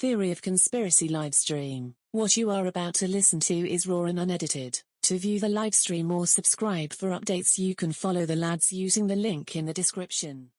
Theory of Conspiracy livestream. What you are about to listen to is raw and unedited. To view the livestream or subscribe for updates, you can follow the lads using the link in the description.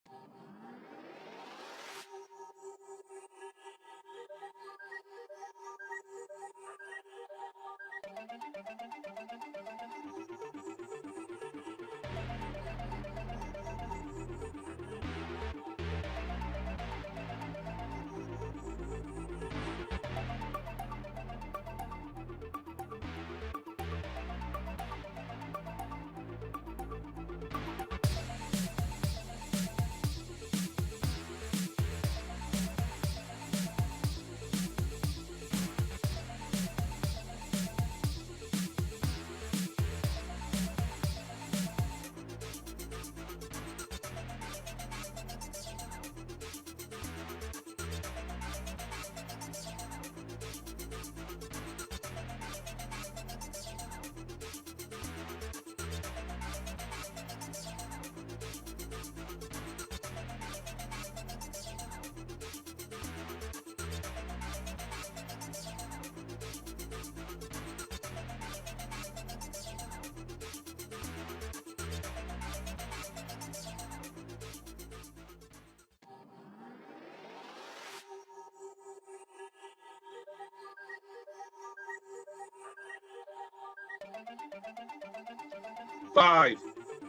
Five,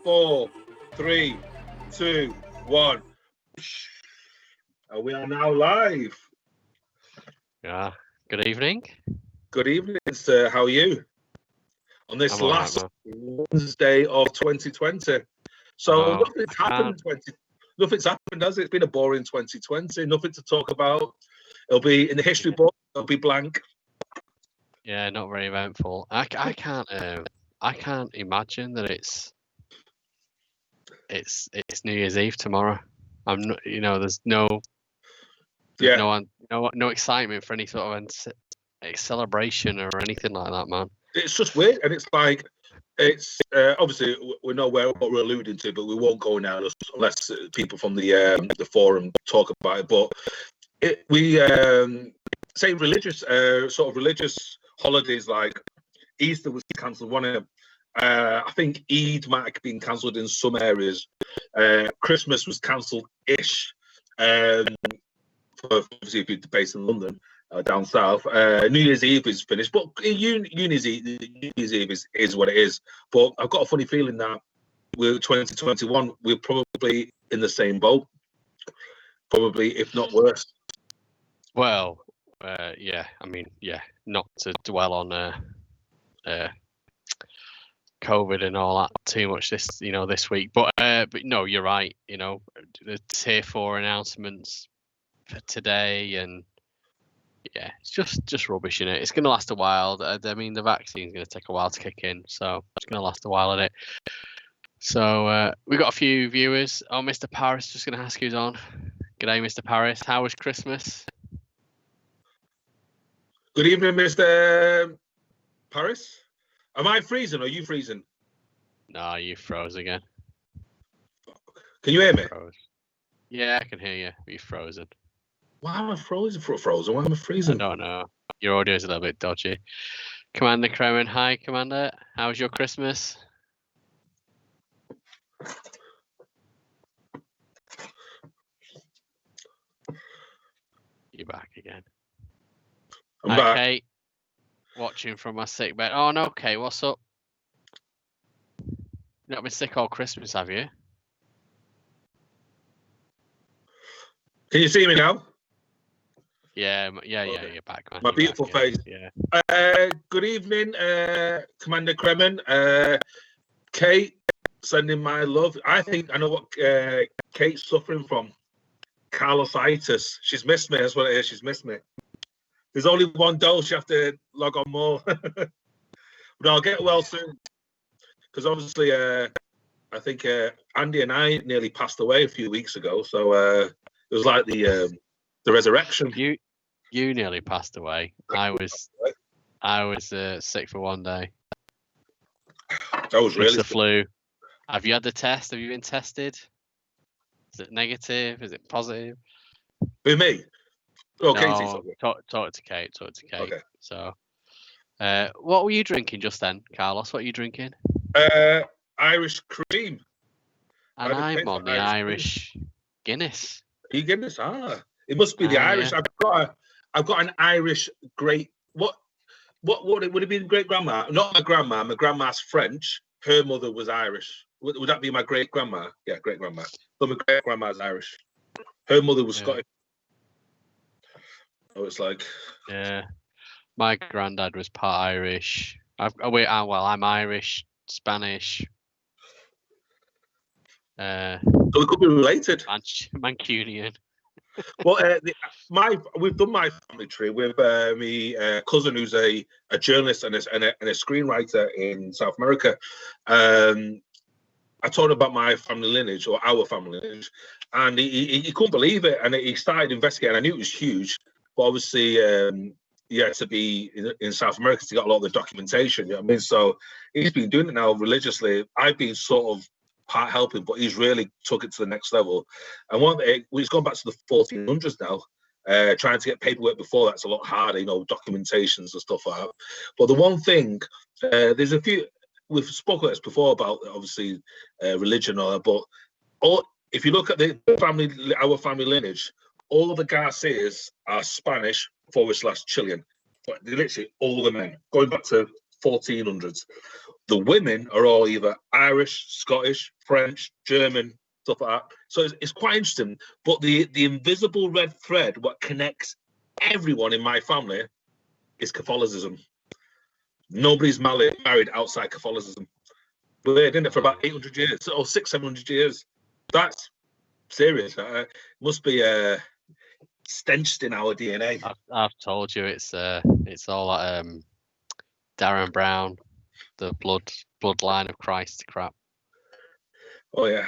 4, 3, 2, 1. We are now live. Yeah. Good evening. Good evening, sir. How are you? On this I'm last all right, Wednesday of 2020. So nothing's happened. Nothing's happened, has it? It's been a boring 2020. Nothing to talk about. It'll be in the history book. It'll be blank. Yeah, not very eventful. I can't imagine that it's New Year's Eve tomorrow. I'm not, there's no excitement for any sort of a celebration or anything like that, man. It's just weird, and it's like obviously we know what we're alluding to, but we won't go now unless people from the forum talk about it. But we say religious sort of religious holidays like Easter was cancelled. I think Eid might have been cancelled in some areas. Christmas was cancelled-ish. For obviously if you're based in London, down south. New Year's Eve is finished, but New Year's Eve is what it is. But I've got a funny feeling that we're 2021. We're probably in the same boat, probably if not worse. Well, yeah. I mean, yeah. Not to dwell on COVID and all that too much this week, but no, you're right. The Tier 4 announcements for today, and yeah, it's just rubbish in it. It's going to last a while. I mean, the vaccine's going to take a while to kick in, so it's going to last a while, isn't it? So we got a few viewers. Oh, Mr. Paris, just going to ask who's on. G'day, Mr. Paris. How was Christmas? Good evening, Mr. Paris. Am I freezing or are you freezing? No, you froze again. Can you hear me? Yeah, I can hear you. You're frozen. Why am I frozen? Why am I freezing? I don't know. Your audio is a little bit dodgy. Commander Kremen, hi, Commander. How was your Christmas? You're back again. I'm back. Kate, watching from my sick bed. Oh, no, Kate, what's up? You've not been sick all Christmas, have you? Can you see me now? Yeah, you're back, man. My beautiful face. Yeah. Good evening, Commander Kremen. Kate, sending my love. I think I know what Kate's suffering from. Carlositis. She's missed me. That's what it is. She's missed me. There's only one dose. You have to log on more. But I'll get well soon. Because obviously, I think Andy and I nearly passed away a few weeks ago. So it was like the resurrection. You nearly passed away. I was sick for one day. That was really the flu. Have you had the test? Have you been tested? Is it negative? Is it positive? With me? Oh, Katie. No, talk to Kate. Talk to Kate. Okay. So, what were you drinking just then, Carlos? What are you drinking? Irish cream. And I had a I'm taste on of the cream. Irish Guinness. Are you getting this? It must be the Irish. Yeah. I've got an Irish great. What would it be? Great grandma? Not my grandma. My grandma's French. Her mother was Irish. Would that be my great grandma? Yeah, great grandma. But my great grandma's Irish. Her mother was Scottish. So it's like. Yeah. My granddad was part Irish. I'm Irish, Spanish. So it could be related. Mancunian. Well, we've done my family tree with my cousin, who's a journalist and a screenwriter in South America. I told him about my family lineage, or our family lineage, and he couldn't believe it. And he started investigating. I knew it was huge, but obviously, to be in South America to get a lot of the documentation. You know what I mean? So he's been doing it now religiously. I've been sort of part helping, but he's really took it to the next level. And he's gone back to the 1400s now. Trying to get paperwork before that's a lot harder, documentations and stuff like that. But the one thing, there's a few. We've spoken about this before about obviously religion, or but if you look at our family lineage, all of the Garcias are Spanish / Chilean. But they're literally all the men going back to 1400s. The women are all either Irish, Scottish, French, German, stuff like that. So it's quite interesting. But the invisible red thread, what connects everyone in my family, is Catholicism. Nobody's married outside Catholicism. But they've done it for about 800 years, or 600-700 years. That's serious. Must be stenched in our DNA. I've told you it's all that Darren Brown, the bloodline of Christ crap. Oh yeah,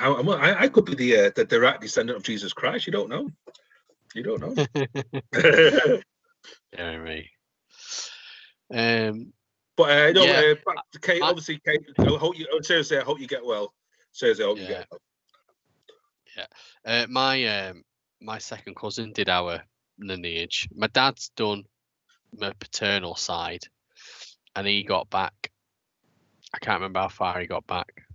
I could be the direct descendant of Jesus Christ. You don't know. Jeremy. But Yeah. back to Kate. Obviously, Kate. I hope you get well. Seriously, I hope you get well. Yeah. My second cousin did our lineage. My dad's done my paternal side, and he got back. I can't remember how far he got back,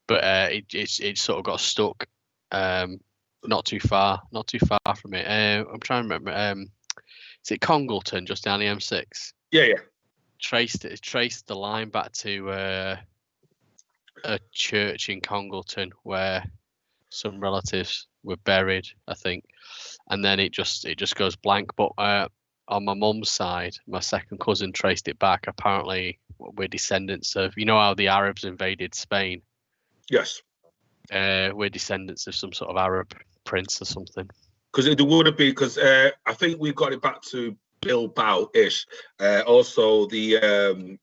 but it sort of got stuck. Not too far from it. I'm trying to remember. Is it Congleton, just down the M6? Yeah. Traced the line back to a church in Congleton where some relatives were buried, I think, and then it just goes blank. But on my mum's side, my second cousin traced it back. Apparently, we're descendants of, how the Arabs invaded Spain. Yes. We're descendants of some sort of Arab prince or something. Because it would have been, because I think we got it back to Bilbao-ish. Also the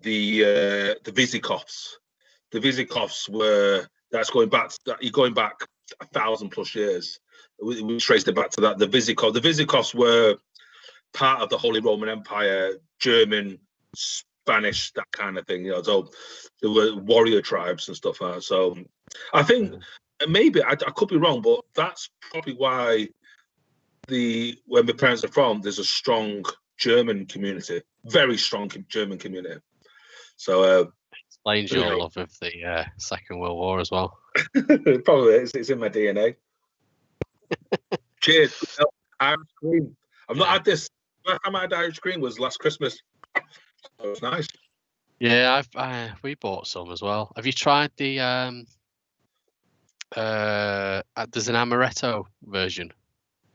Visigoths. The Visigoths you're going back 1,000+ years. We traced it back to that. The Visigoths were part of the Holy Roman Empire, German, Spanish, that kind of thing. So there were warrior tribes and stuff like that. So I think maybe I could be wrong, but that's probably why where my parents are from, there's a strong German community, very strong German community. So explains your love of the Second World War as well. Probably it's in my DNA. Cheers. Irish cream. I've not had this. Last time I had Irish cream was last Christmas. So it was nice. Yeah, we bought some as well. Have you tried the there's an amaretto version?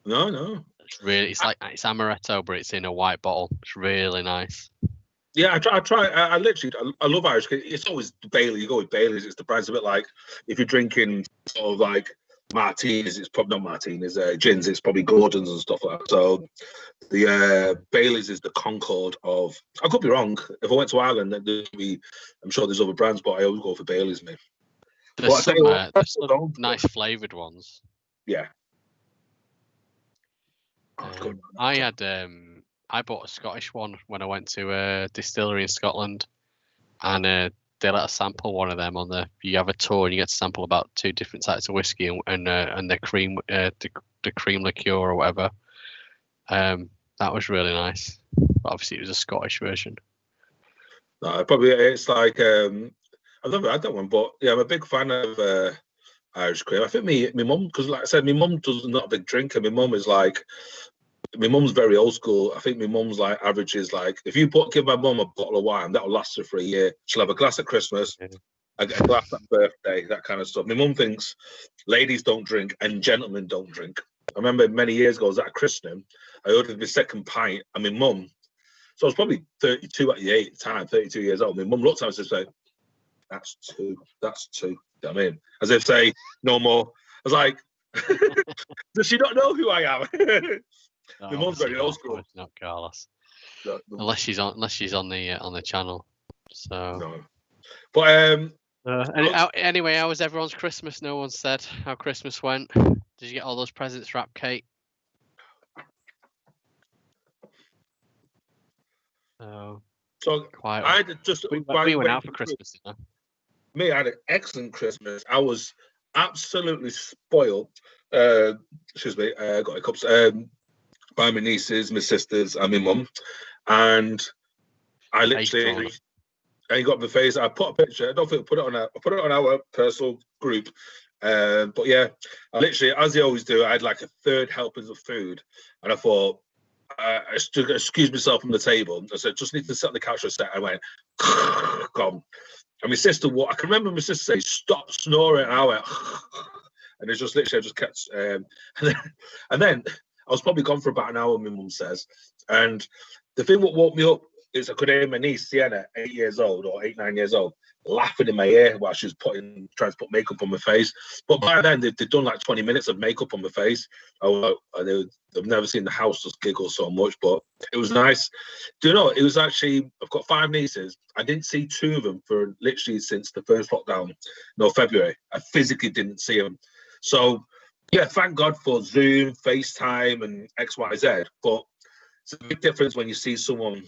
No. It's amaretto, but it's in a white bottle. It's really nice. Yeah, I try. I love Irish. It's always Bailey. You go with Bailey's. It's the brand's a bit like if you're drinking sort of like martinis. It's probably not martinis. Gins. It's probably Gordon's and stuff like that. So the Bailey's is the Concord of. I could be wrong. If I went to Ireland, I'm sure there's other brands, but I always go for Bailey's, mate. There's some nice flavoured ones. Yeah. I bought a Scottish one when I went to a distillery in Scotland, and they let us sample one of them on the. You have a tour and you get to sample about 2 different types of whiskey and the cream the cream liqueur or whatever. That was really nice. But obviously, it was a Scottish version. No, probably it's like I've never had that one, but yeah, I'm a big fan of Irish cream. I think my mum, because like I said, my mum does not a big drinker. My mum's very old school. I think my mum's like averages like if you give my mum a bottle of wine, that'll last her for a year. She'll have a glass at Christmas, a glass at birthday, that kind of stuff. My mum thinks ladies don't drink and gentlemen don't drink. I remember many years ago, I was at a christening. I ordered my second pint, and my mum, so I was probably 32 at the time, 32 years old. My mum looked at me and said, that's two. You know what I mean? As if say, no more. I was like, does she not know who I am? No, my mum's very old school. Not Carlos. No. Unless she's on the channel. So. No. But anyway, how was everyone's Christmas? No one said how Christmas went. Did you get all those presents wrapped, Kate? So quiet. I had just we went out for Christmas, didn't me, I had an excellent Christmas. I was absolutely spoiled. Excuse me, I got hiccups. By my nieces, my sisters, and my mum, and I literally. And you got my face. I put a picture. I don't think I put it on our personal group. But yeah, I literally, as they always do, I had like a third helpings of food, and I thought I excused myself from the table. I said, just need to sit on the couch for a sec. I went, gone. And my sister, I can remember my sister saying, stop snoring. And I went, and it's just literally, I just kept, and then I was probably gone for about an hour, my mum says. And the thing that woke me up is I could hear my niece, Sienna, 8 years old or 9 years old, laughing in my ear while she was trying to put makeup on my face. But by then, they'd done like 20 minutes of makeup on my face. They've never seen the house just giggle so much, but it was nice. Do you know, it was actually, I've got 5 nieces. I didn't see 2 of them for literally since the first lockdown, February. I physically didn't see them. So, yeah, thank God for Zoom, FaceTime, and XYZ. But it's a big difference when you see someone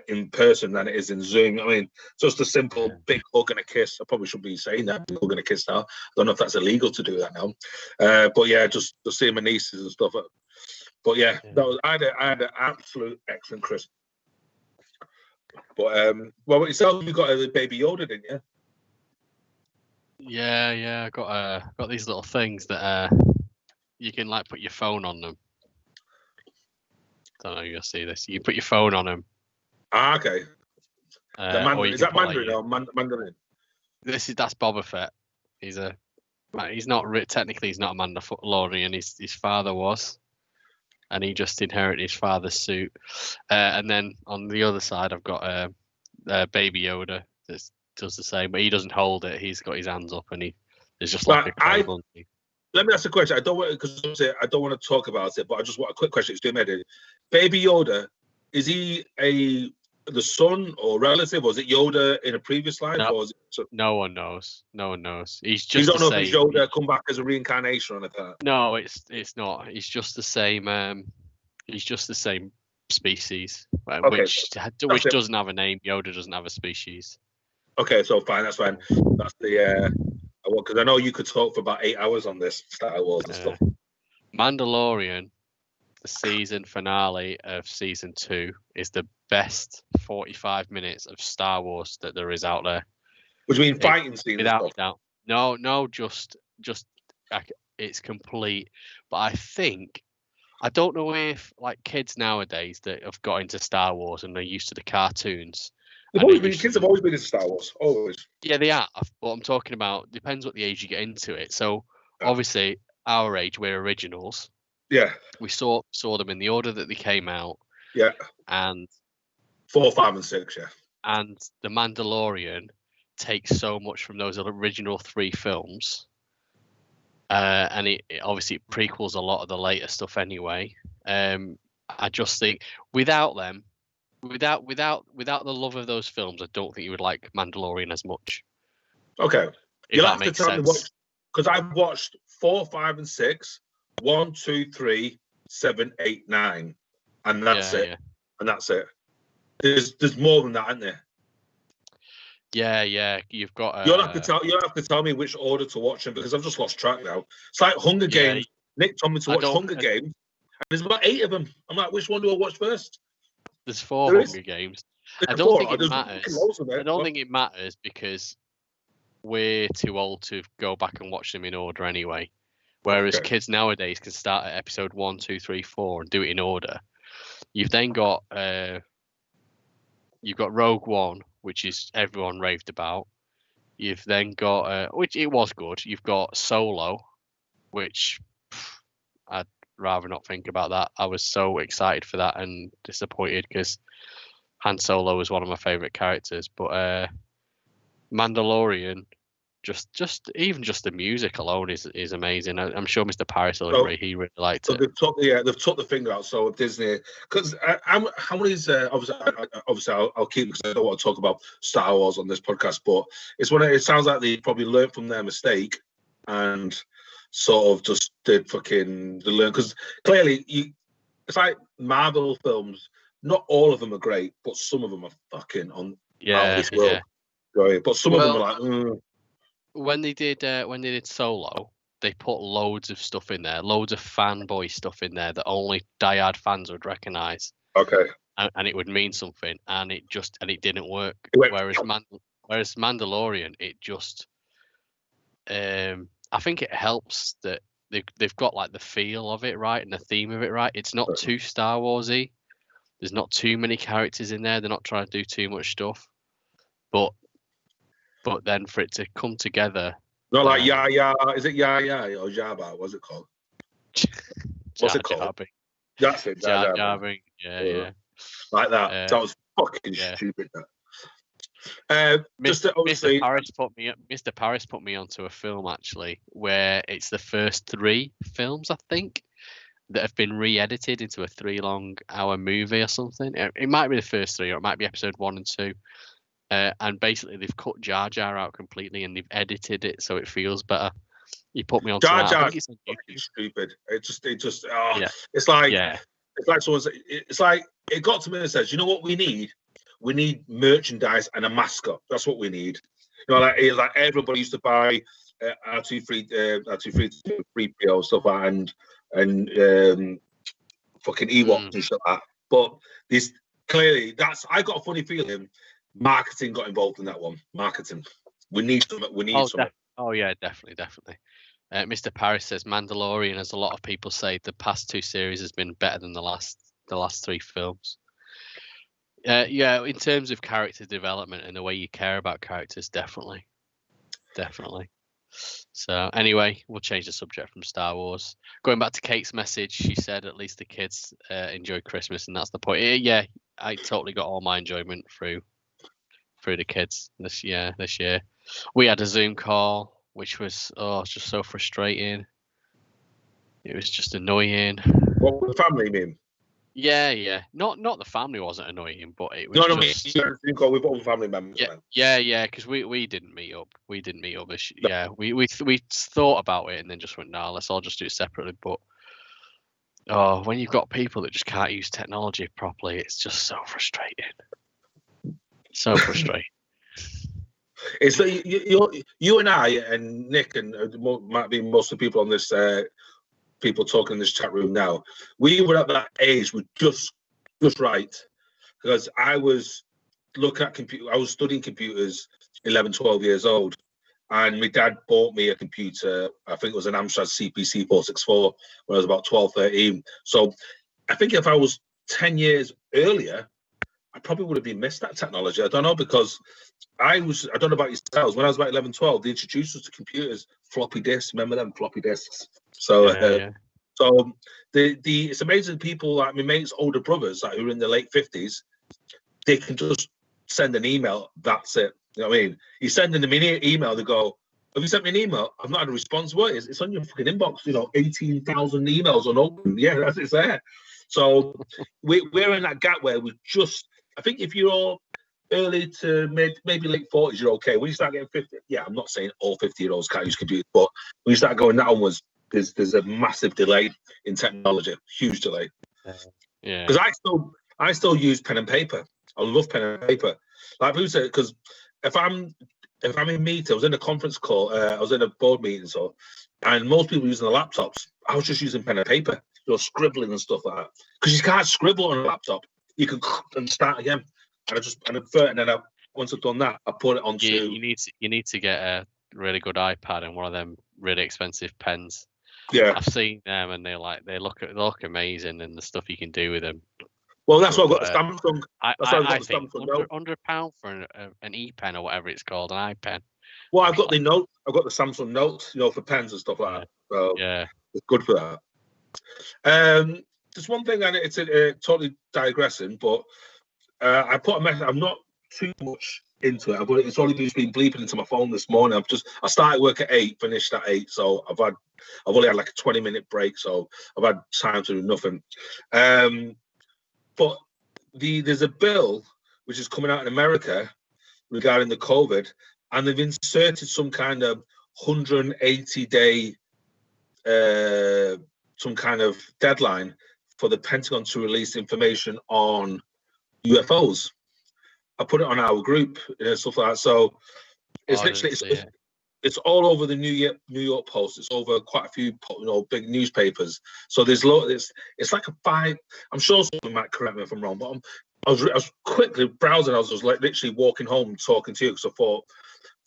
in person than it is in Zoom. I mean, just a simple big hug and a kiss. I probably shouldn't be saying that, big hug and a kiss now. I don't know if that's illegal to do that now. But yeah, just seeing my nieces and stuff. But yeah, I had an absolute excellent Christmas. But well, with yourself, you got a baby Yoda, didn't you? Yeah. I got these little things that you can like put your phone on them. Don't know if you'll see this. You put your phone on them. Ah, okay. Is that Mandarin or Mandarin? That's Boba Fett. He's not technically he's not a Mandalorian. His father was, and he just inherited his father's suit. And then on the other side, I've got a Baby Yoda that does the same, but he doesn't hold it. He's got his hands up, and there's just like a cradle. Let me ask a question. I don't want to talk about it, but I just want a quick question. Baby Yoda, is he the son or relative? Was it Yoda in a previous life? No, or is it, no one knows. No one knows. He's just. You don't know if it's Yoda come back as a reincarnation or anything. No, it's not. He's just the same. He's just the same species, which doesn't have a name. Yoda doesn't have a species. Okay, so fine. That's fine. That's the. Because I know you could talk for about 8 hours on this Star Wars and stuff. Mandalorian, the season finale of season 2, is the best 45 minutes of Star Wars that there is out there. Which means fighting scenes. Without doubt. No, just it's complete. But I don't know if like kids nowadays that have got into Star Wars and they're used to the cartoons. Kids have always been into Star Wars, always. Yeah, they have. But I'm talking about depends what the age you get into it. So obviously, our age, we're originals. Yeah. We saw them in the order that they came out. Yeah. And 4, 5, and 6. Yeah. And The Mandalorian takes so much from those original 3 films. And it obviously prequels a lot of the later stuff anyway. I just think without them. Without the love of those films, I don't think you would like Mandalorian as much. Okay. You'll have to tell sense. me what, because I've watched 4, 5, and 6, 1, 2, 3, 7, 8, 9, and that's it. Yeah. And that's it. There's more than that, isn't there? Yeah. You've got. You'll have to tell me which order to watch them because I've just lost track now. It's like Hunger Games. Nick told me to watch Hunger Games, and there's about 8 of them. I'm like, which one do I watch first? There's 4 Hunger Games. I don't think it matters. I don't think it matters because we're too old to go back and watch them in order anyway. Whereas kids nowadays can start at episode 1, 2, 3, 4 and do it in order. You've then got Rogue One, which is everyone raved about. You've then got which it was good. You've got Solo, which I'd rather not think about that. I was so excited for that and disappointed because Han Solo was one of my favorite characters. But Mandalorian, just the music alone is amazing. I'm sure Mr. Paris will agree. He really liked it. They've took the finger out. So Disney, because how many is obviously I'll keep because I don't want to talk about Star Wars on this podcast, but it sounds like they probably learned from their mistake and sort of just did fucking learn because clearly it's like Marvel films. Not all of them are great, but some of them are fucking on out of this world. Right? But some of them are like. When they did Solo, they put loads of stuff in there, loads of fanboy stuff in there that only diehard fans would recognise. Okay. And it would mean something, and it didn't work. Whereas Mandalorian, it just, I think it helps that they've got like the feel of it right and the theme of it right. It's not too Star Warsy. There's not too many characters in there. They're not trying to do too much stuff, but then for it to come together. Not like is it Yaya or Jabba? What's it called? What's it called? That's it. Jabba. Yeah. Like that. That was fucking stupid. That. Mr. Paris put me onto a film actually where it's the first 3 films I think that have been re-edited into a 3-hour movie or something. It might be the first 3 or it might be episode 1 and 2. And basically, they've cut Jar Jar out completely, and they've edited it so it feels better. You put me on Jar Jar. It's stupid. It's like someone's. It's like it got to me and says, you know what we need? We need merchandise and a mascot. That's what we need. You know, like everybody used to buy R2-3PO stuff and fucking Ewoks and stuff like that. But this clearly I got a funny feeling. Marketing got involved in that one. Marketing. We need something. Something. Yeah, definitely. Mr. Paris says Mandalorian, as a lot of people say, the past 2 series has been better than the last 3 films. In terms of character development and the way you care about characters, definitely. So anyway, we'll change the subject from Star Wars. Going back to Kate's message, she said at least the kids enjoy Christmas, and that's the point. Yeah, I totally got all my enjoyment through the kids this year. We had a Zoom call, which was just so frustrating. It was just annoying. What would the family mean? Yeah. Not the family wasn't annoying, but it was you had a Zoom call with all the family members. Yeah, because we didn't meet up. We we thought about it and then just went, no, let's all just do it separately. But when you've got people that just can't use technology properly, it's just so frustrating. So frustrating. It's you and I and Nick and might be most of the people on this people talking in this chat room now. We were at that age, we're just right, because I was studying computers 11, 12 years old, and my dad bought me a computer. I think it was an Amstrad CPC 464 when I was about 12, 13. So I think if I was 10 years earlier, I probably would have been missed that technology. I don't know, because I don't know about yourselves. When I was about 11, 12, they introduced us to computers, floppy disks. Remember them floppy disks? So, so it's amazing. People like my mate's older brothers, like who are in their late 50s, they can just send an email. That's it. You know what I mean? You send them an email. They go, "Have you sent me an email? I've not had a response." What is? It's on your fucking inbox. 18,000 emails unopened. Yeah, it's there. So we're in that gap where we just. I think if you're early to maybe late 40s, you're okay. When you start getting 50, I'm not saying all 50-year-olds can't use computers, but when you start going that onwards, there's a massive delay in technology, huge delay. Because I still use pen and paper. I love pen and paper. Like people say, because if I'm in meeting, I was in a conference call, I was in a board meeting, and most people using the laptops. I was just using pen and paper, scribbling and stuff like that. Because you can't scribble on a laptop. You can and start again. And then once I've done that, I put it onto. You need to get a really good iPad and one of them really expensive pens. Yeah, I've seen them and they look amazing, and the stuff you can do with them. Well, that's why I've got the Samsung. I think £100 for an E-pen or whatever it's called, an iPen. Well, I've got the Note. I've got the Samsung Note, for pens and stuff like that. So yeah, it's good for that. Just one thing, and it's totally digressing, but I put a message. I'm not too much into it, but it's only just been bleeping into my phone this morning. I started work at 8, finished at 8, so I've only had like a 20-minute break, so I've had time to do nothing. But there's a bill which is coming out in America regarding the COVID, and they've inserted some kind of 180-day some kind of deadline for the Pentagon to release information on UFOs. I put it on our group, stuff like that. So it's it's all over the New York Post. It's over quite a few, big newspapers. So it's like a 5. I'm sure someone might correct me if I'm wrong, but I was quickly browsing. I was just like literally walking home talking to you because I thought,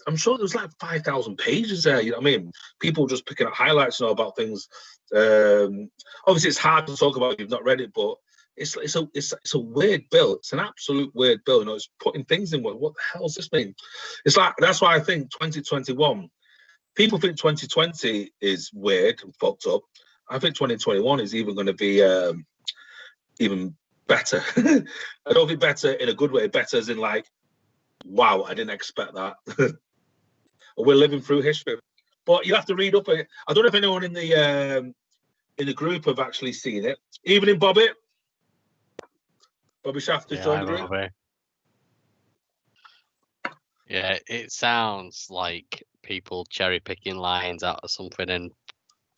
I'm sure there was like 5,000 pages there. You know what I mean? People just picking up highlights, about things. Obviously, it's hard to talk about if you've not read it, but it's a weird bill. It's an absolute weird bill. It's putting things in. What the hell does this mean? It's like, that's why I think 2021. People think 2020 is weird and fucked up. I think 2021 is even going to be even better. I don't think better in a good way. Better as in like, wow, I didn't expect that. We're living through history, but you'll have to read up. I don't know if anyone in the group have actually seen it. Evening, Bobby. Bobby Shaft has joined the group. Bobby. Yeah, it sounds like people cherry picking lines out of something and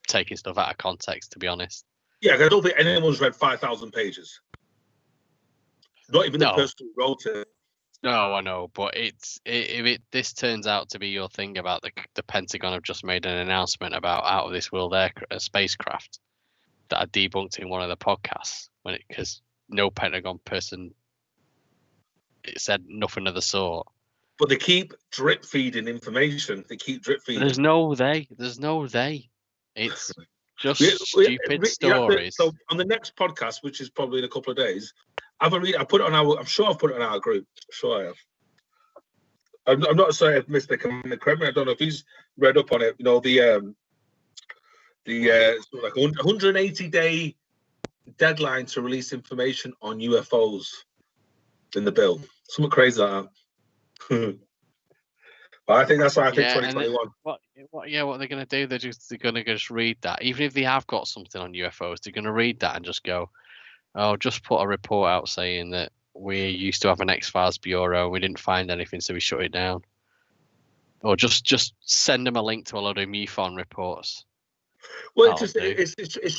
taking stuff out of context, to be honest. Yeah, I don't think anyone's read 5,000 pages. Not even the person who wrote it. No, I know, but if this turns out to be your thing about the Pentagon have just made an announcement about out of this world spacecraft that I debunked in one of the podcasts because no Pentagon person said nothing of the sort. But they keep drip feeding information. They keep drip feeding. There's no they. It's just stupid stories. So on the next podcast, which is probably in a couple of days, I put it on our. I'm sure I've put it on our group. Sure I have. I'm not saying if Mr. Kremlin, I don't know if he's read up on it. The like 180-day deadline to release information on UFOs in the bill. Something crazy like that. But I think that's why I think 2021. What they're going to do? They're going to just read that. Even if they have got something on UFOs, they're going to read that and just go, "Oh, just put a report out saying that we used to have an X-Files bureau. We didn't find anything, so we shut it down." Or just send them a link to a load of MUFON reports. Well, it's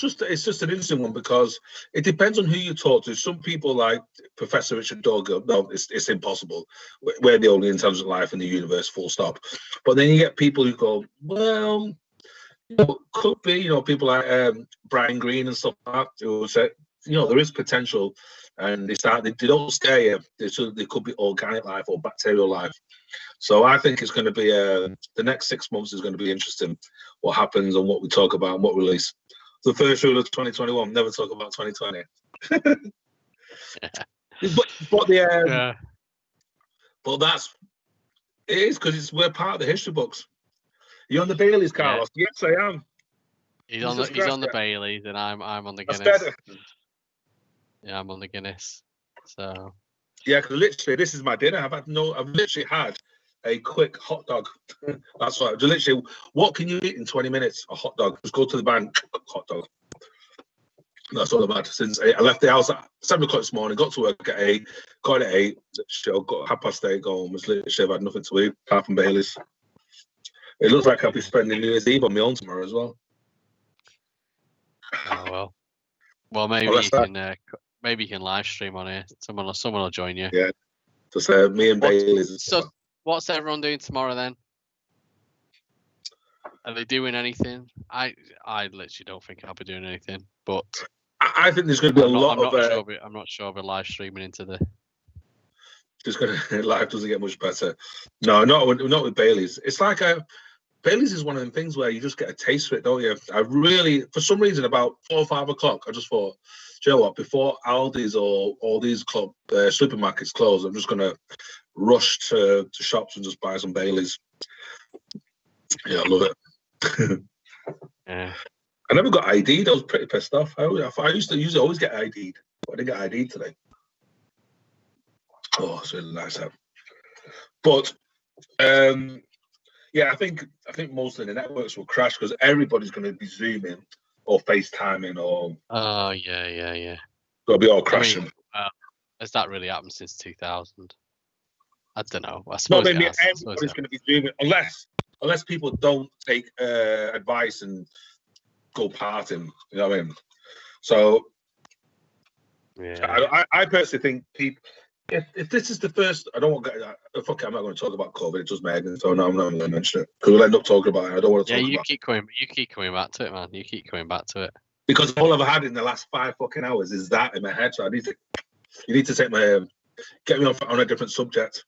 just an interesting one because it depends on who you talk to. Some people like Professor Richard Dawg go, no, it's impossible. We're the only intelligent life in the universe, full stop. But then you get people who go, well, could be, people like Brian Greene and stuff like that who say, there is potential, and they don't scare you. They could be organic life or bacterial life. So I think it's going to be the next 6 months is going to be interesting. What happens and what we talk about and what we release. The first rule of 2021: never talk about 2020. But that's it is because we're part of the history books. You're on the Baileys, Carlos. Yeah. Yes, I am. He's on the Baileys, and I'm on the Guinness. That's better. Yeah, I'm on the Guinness. So. Yeah, because literally, this is my dinner. I've literally had a quick hot dog. That's right. Literally, what can you eat in 20 minutes? A hot dog. Just go to the bank, hot dog. That's all I've had since I left the house at 7 o'clock this morning. Got to work at 8. Got at 8. Got 8:30. Home. Literally, I've had nothing to eat apart from Baileys. It looks like I'll be spending New Year's Eve on my own tomorrow as well. Oh well. Well, maybe you can live stream on here. Someone will join you. Yeah. Just me and Baileys. So what's everyone doing tomorrow then? Are they doing anything? I literally don't think I'll be doing anything. But I think there's going to be I'm not sure we're live streaming into the. Life doesn't get much better. No, not with Bailey's. It's like Bailey's is one of them things where you just get a taste for it, don't you? I really, for some reason, about 4 or 5 o'clock, I just thought, do you know what? Before Aldi's or all these club supermarkets close, I'm just gonna rush to shops and just buy some Bailey's. Yeah, I love it. Yeah. I never got ID'd. I was pretty pissed off. I used to always get ID'd, but I didn't get ID'd today. Oh, it's really nice. But yeah, I think most of the networks will crash because everybody's going to be Zooming or FaceTiming or. Oh yeah. They'll be all crashing. I mean, has that really happened since 2000? I don't know. I suppose everybody's going to be Zooming unless people don't take advice and go partying. You know what I mean? So yeah, I personally think people. If this is the first, I don't want to fuck it, I'm not going to talk about COVID. It does Megan, so no, I'm not going to mention it because we'll end up talking about it. I don't want to talk about it. You keep coming back to it, man. You keep coming back to it. Because all I've had in the last 5 fucking hours is that in my head. So you need to take get me on a different subject.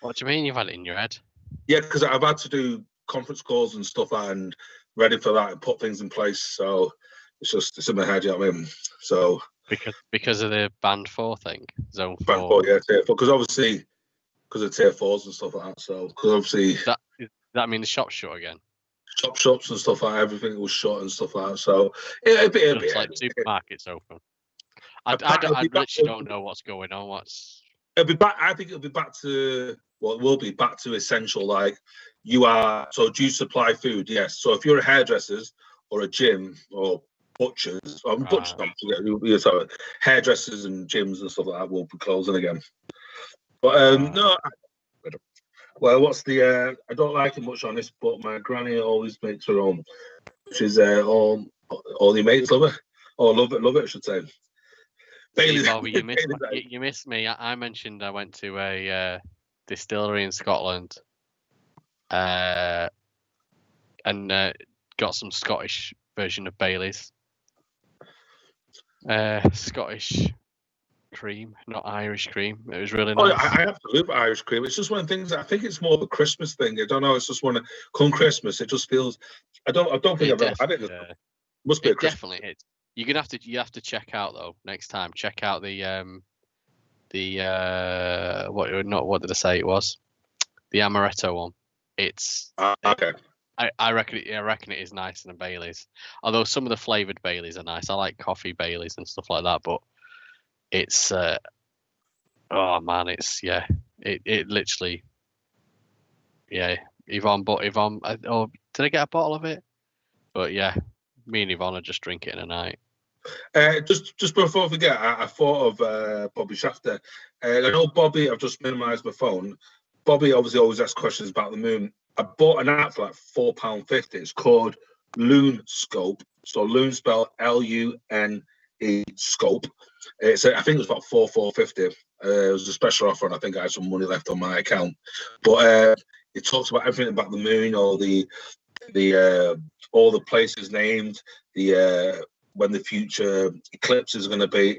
What do you mean you've had it in your head? Yeah, because I've had to do conference calls and stuff and ready for that and put things in place. So it's in my head, you know what I mean? So. Because of the band 4 thing, zone 4. Band 4, yeah, tier 4. Because obviously, because of tier 4s and stuff like that. So, because obviously, that mean the shop's shut again. Shops and stuff like that, everything was shut and stuff like that. So, it'll be like supermarkets open. I literally don't know what's going on. It'll be back. I think it'll be back to it will be back to essential. Like you are. So, do you supply food? Yes. So, if you're a hairdressers or a gym or butchers, hairdressers and gyms and stuff like that will be closing again. But no, well, what's the? I don't like it much on this, but my granny always makes her own, which is all your mates love it, or love it, I should say. Bailey, Bobby, you missed me. I mentioned I went to a distillery in Scotland, and got some Scottish version of Bailey's. Scottish cream, not Irish cream. It was really nice. I absolutely love Irish cream. It's just one of the things. I think it's more of a Christmas thing. I don't know. It's just come Christmas. It just feels. I don't think I've ever had it. Must be a Christmas. Definitely is. You're gonna have to check out though next time. Check out the what did I say it was? The amaretto one. It's okay. I reckon it is nicer than Bailey's. Although some of the flavoured Baileys are nice. I like coffee Baileys and stuff like that, but it's oh man, it literally Yvonne, did I get a bottle of it? But yeah, me and Yvonne will just drink it in a night. Just before I forget, I thought of Bobby Shafter. I know Bobby, I've just minimised my phone. Bobby obviously always asks questions about the moon. I bought an app for like £4.50. It's called Loon Scope. So Loon spelled LUNE Scope. I think it was about $4.50. It was a special offer, and I think I had some money left on my account. But it talks about everything about the moon, all the places named, when the future eclipse is going to be.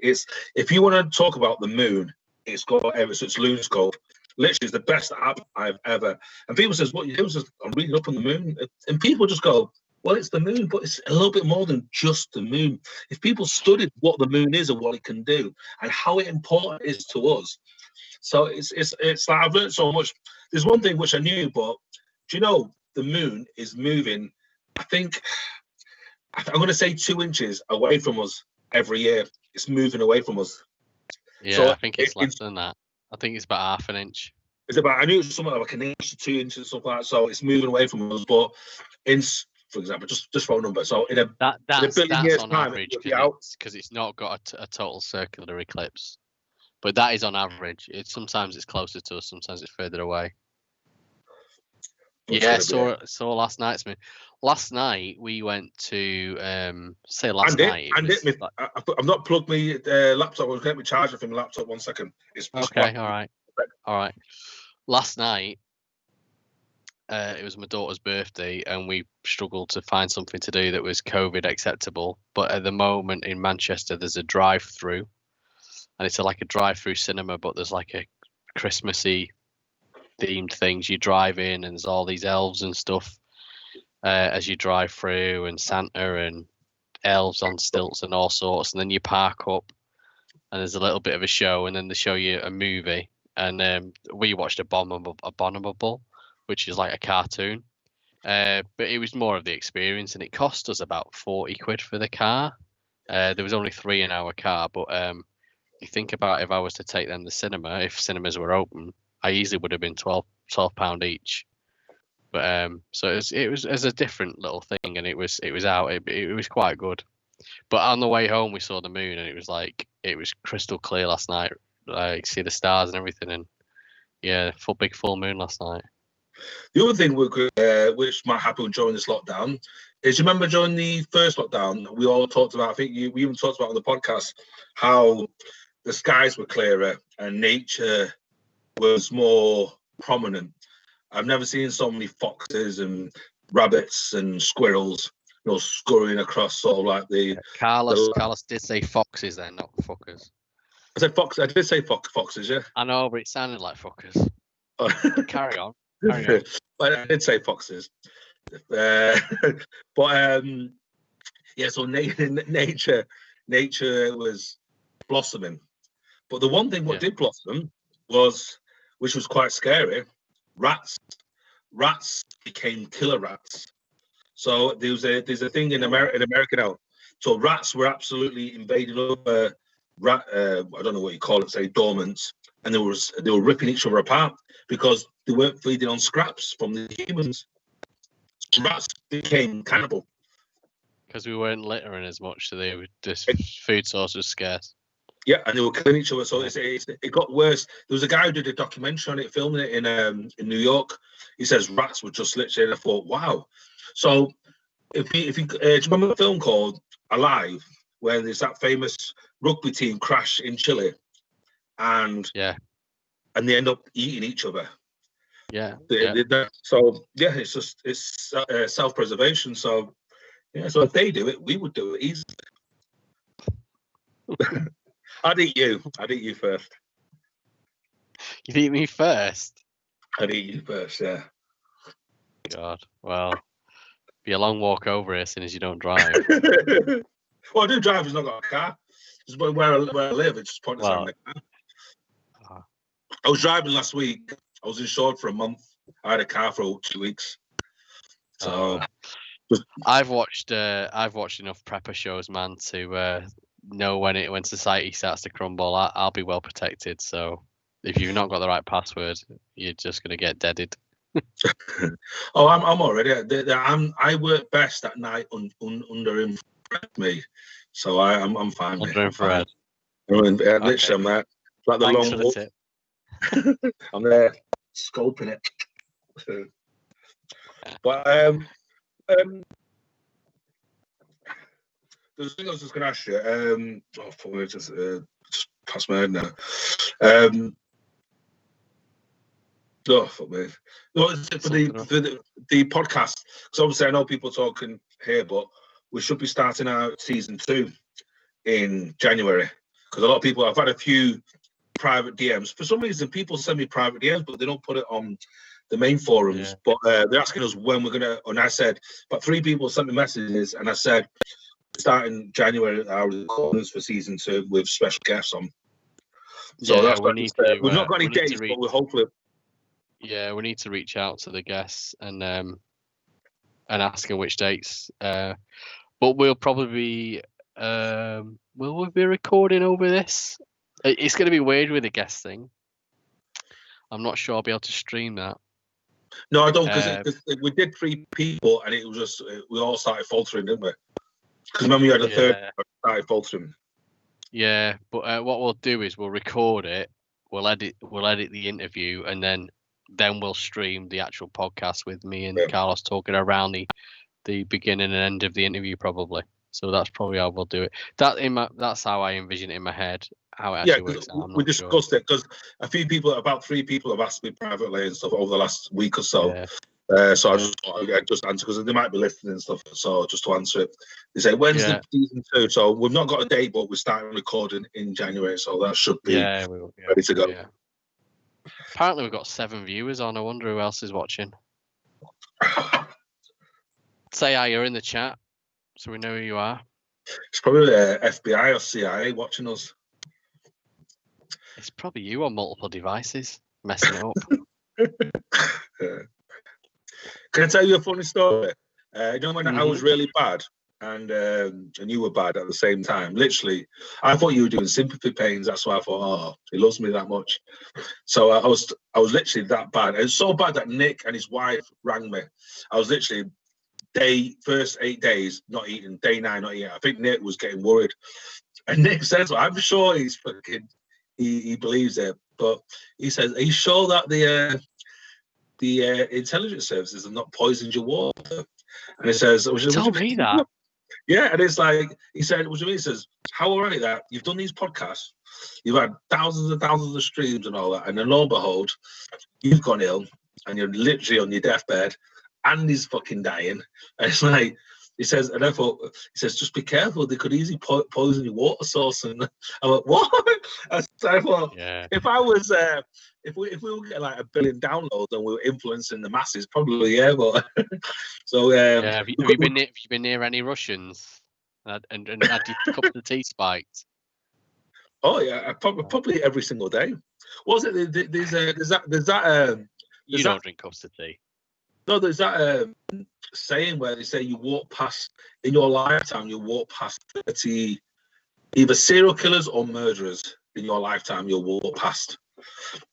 If you want to talk about the moon, it's got so it's Loon Scope. Literally, it's the best app I've ever. And people says, "What you do?" Says, "I'm reading up on the moon," and people just go, "Well, it's the moon, but it's a little bit more than just the moon." If people studied what the moon is and what it can do and how important it is to us, so it's like I've learned so much. There's one thing which I knew, but do you know the moon is moving? I think I'm going to say 2 inches away from us every year. It's moving away from us. Yeah, so I think it's less than that. I think it's about half an inch. It's about. I knew it was something like an inch to 2 inches, something like that. So it's moving away from us. But for example, just throw a number. So in a billion years' on time, average because it's not got a total circular eclipse. But that is on average. Sometimes it's closer to us, sometimes it's further away. Yeah, so last night's me. Last night we went to I've not plugged my laptop. I was getting my charger from my laptop. 1 second. Okay, all right. Last night it was my daughter's birthday, and we struggled to find something to do that was COVID acceptable. But at the moment in Manchester, there's a drive-through, and it's like a drive-through cinema, but there's like a Christmassy themed things. You drive in, and there's all these elves and stuff as you drive through, and Santa and elves on stilts and all sorts. And then you park up, and there's a little bit of a show, and then they show you a movie. And we watched Abominable, which is like a cartoon. But it was more of the experience, and it cost us about 40 quid for the car. There was only 3 in our car, but you think about if I was to take them to the cinema, if cinemas were open, I easily would have been £12 each. But so it was as a different little thing, and it was out. It was quite good. But on the way home, we saw the moon, and it was crystal clear last night. I see the stars and everything, and yeah, big full moon last night. The other thing which might happen during this lockdown is, you remember during the first lockdown, we all talked about, I think we even talked about on the podcast, how the skies were clearer and nature was more prominent. I've never seen so many foxes and rabbits and squirrels, scurrying across sort of like the... Carlos did say foxes then, not fuckers. I said fox. I did say foxes, yeah. I know, but it sounded like fuckers. Carry on. But I did say foxes. Yeah, so nature was blossoming. But the one thing what did blossom was, which was quite scary, rats. Rats became killer rats. So there's a thing in America now. So rats were absolutely invading over I don't know what you call it, say dormants, and they were ripping each other apart because they weren't feeding on scraps from the humans. So rats became cannibal because we weren't littering as much, so this food source was scarce. Yeah, and they were killing each other. So it got worse. There was a guy who did a documentary on it, filming it in New York. He says rats were just literally. And I thought, wow. So if you do you remember a film called Alive, where there's that famous rugby team crash in Chile, and they end up eating each other. So it's self-preservation. So so if they do it, we would do it easily. I'd eat you first. You'd eat me first? I'd eat you first, yeah. God, well, be a long walk over here as soon as you don't drive. Well, I do drive. It's not got a car. Just where I live, it's just pointless having a car. I was driving last week. I was insured for a month. I had a car for 2 weeks. So I've watched enough prepper shows, man, to know when society starts to crumble. I'll be well protected. So if you've not got the right password, you're just gonna get deaded. Oh, I'm already. I work best at night under me, so I'm fine. Under infrared. Literally, I'm there. Like the Thanks long for the walk. I'm there scoping it. But the thing I was just going to ask you. Just past my head now. Fuck me. No, for the podcast, because obviously I know people talking here, but we should be starting out season 2 in January, because a lot of people, I've had a few private DMs. For some reason, people send me private DMs, but they don't put it on the main forums. But they're asking us when we're gonna. And I said, but 3 people sent me messages, and I said, starting January, our recordings for season 2 with special guests on. So that's what we've not got any dates, but we're hopefully. Yeah, we need to reach out to the guests and ask them which dates. But we'll probably be will we be recording over this? It's going to be weird with the guest thing. I'm not sure I'll be able to stream that. No, I don't, because we did 3 people and it was just we all started faltering, didn't we? Because remember you had a third started faltering. Yeah, but what we'll do is we'll record it. We'll edit the interview, and then we'll stream the actual podcast with me and Carlos talking around the beginning and end of the interview, probably. So that's probably how we'll do it. That's how I envision it in my head. How it actually works out. We discussed it because about 3 people have asked me privately and stuff over the last week or so. So I just thought I'd just answer because they might be listening and stuff. So just to answer it, they say when's the season 2? So we've not got a date, but we're starting recording in January, so that should be ready to go. Yeah. Apparently, we've got 7 viewers on. I wonder who else is watching. Say hi, you're in the chat, so we know who you are. It's probably FBI or CIA watching us. It's probably you on multiple devices, messing it up. Can I tell you a funny story? You know when I was really bad and you were bad at the same time? Literally, I thought you were doing sympathy pains. That's why I thought, oh, he loves me that much. So I was literally that bad. It was so bad that Nick and his wife rang me. I was literally first 8 days not eating, day 9 not eating. I think Nick was getting worried. And Nick says, well, I'm sure he's fucking, he believes it. But he says, are you sure that the intelligence services have not poisoned your water? And he says, tell me that. Yeah, and it's like, he said, what do you mean? He says, how all right that you've done these podcasts, you've had thousands and thousands of streams and all that, and then lo and behold, you've gone ill, and you're literally on your deathbed, and he's fucking dying. And it's like, he says, and therefore, he says, just be careful, they could easily poison your water source. And I'm like, what? I thought, if I was, if we were getting like 1 billion downloads and we were influencing the masses, probably, but so have you been near any Russians and had your cup of tea spiked? Oh yeah, probably every single day. Was it? There's that. You don't drink cups of tea. No, there's that saying where they say you walk past in your lifetime. You walk past 30 either serial killers or murderers in your lifetime. You'll walk past.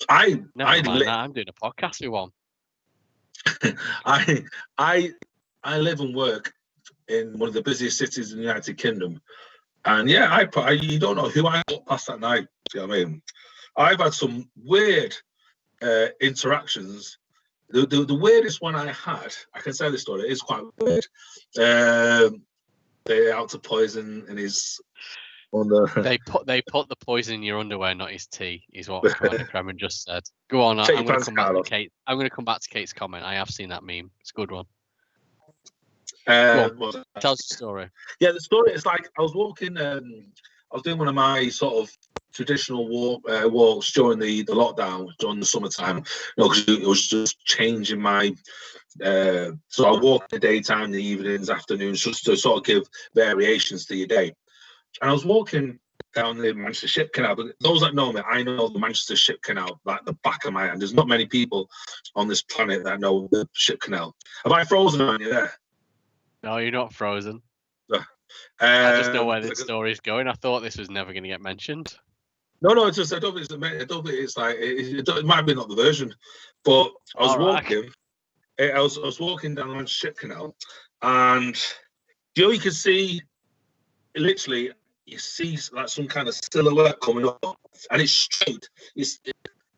I'm doing a podcast with one. I live and work in one of the busiest cities in the United Kingdom, and yeah, you don't know who I walk past at night. Do you know what I mean? I've had some weird interactions. The weirdest one I had, I can say this story, it is quite weird. They're out to poison in his. They put the poison in your underwear, not his tea, is what Commander Kremen just said. Go on, I'm going to come back to Kate. I'm going to come back to Kate's comment. I have seen that meme. It's a good one. Go on. Tell us the story. Yeah, the story is like I was walking. I was doing one of my sort of traditional walks during the lockdown during the summertime. Because it was just changing my. So I walk in the daytime, the evenings, afternoons, just to sort of give variations to your day. And I was walking down the Manchester Ship Canal, but those that know me, I know the Manchester Ship Canal like the back of my hand. There's not many people on this planet that know the Ship Canal. Have I frozen on you there? No, you're not frozen. I just know where this story is going. I thought this was never going to get mentioned. No, it's just I don't think it's like it might be not the version, but I was walking. I was walking down the Manchester Ship Canal, and you can see literally. You see like some kind of silhouette coming up, and it's straight. It's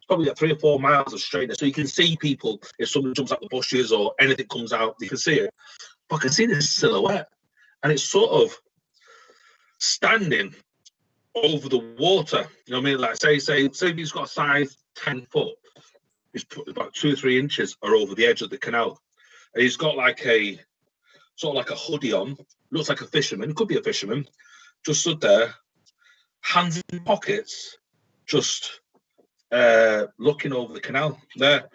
probably like 3 or 4 miles of straightness. So you can see people if someone jumps out the bushes or anything comes out, you can see it. But I can see this silhouette, and it's sort of standing over the water. You know what I mean? Like say if he's got a size 10 foot, he's put about 2 or 3 inches are over the edge of the canal, and he's got like a sort of like a hoodie on. Looks like a fisherman. It could be a fisherman. Just stood there, hands in pockets, just looking over the canal there.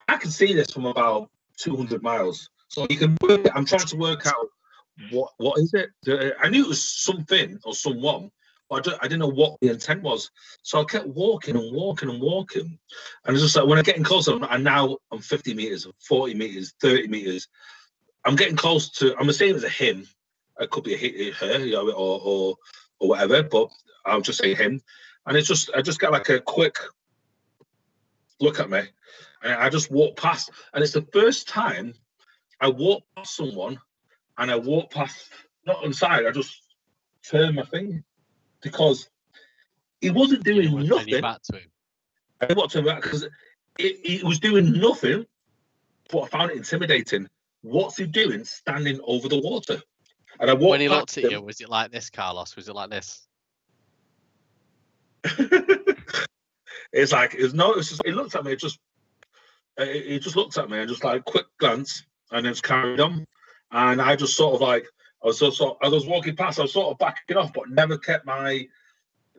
I can see this from about 200 miles. So you can work it. I'm trying to work out what is it. I knew it was something or someone, but I didn't know what the intent was. So I kept walking and walking and walking. And it's just like when I'm getting closer, and now I'm 50 meters, 40 meters, 30 meters. I'm getting close to, I'm assuming it's a him. It could be a her, you know, or whatever, but I'll just say him. And it's just, I just got like a quick look at me, and I just walked past. And it's the first time I walked past someone, and I walked past, not on the side, I just turned my thing because he wasn't doing nothing. Back to him. I didn't want to turn back because he was doing nothing, but I found it intimidating. What's he doing standing over the water? And I walked when he looked at you, was it like this, Carlos? Was it like this? It's like it looked at me just he just looked at me and just like quick glance, and then just carried on. And I just sort of like, I was walking past, I was sort of backing off, but never kept my.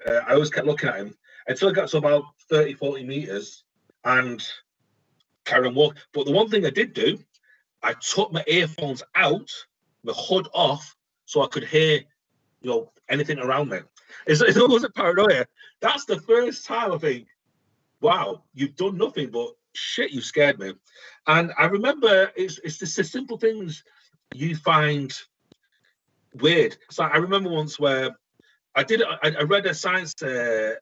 I always kept looking at him until I got to about 30, 40 meters, and carried on walking. But the one thing I did do, I took my earphones out, the hood off, so I could hear, anything around me. It wasn't paranoia. That's the first time I think, wow, you've done nothing, but shit, you scared me. And I remember it's just the simple things you find weird. So I remember once where I read a science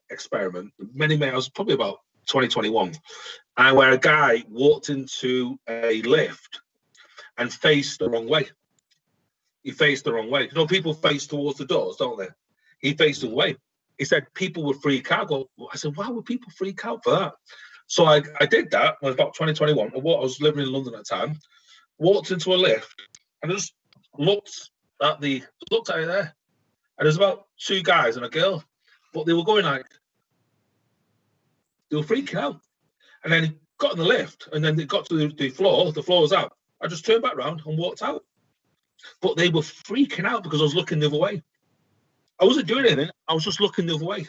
experiment, I was probably about 2021, and where a guy walked into a lift and faced the wrong way. He faced the wrong way. People face towards the doors, don't they? He faced the way. He said people would freak out. I said, why would people freak out for that? So I did that. It was about 2021. I was living in London at the time. Walked into a lift and just looked at it there. And there's about 2 guys and a girl, but they were going like, they were freaking out. And then he got in the lift, and then they got to the floor. The floor was out. I just turned back around and walked out. But they were freaking out because I was looking the other way. I wasn't doing anything. I was just looking the other way.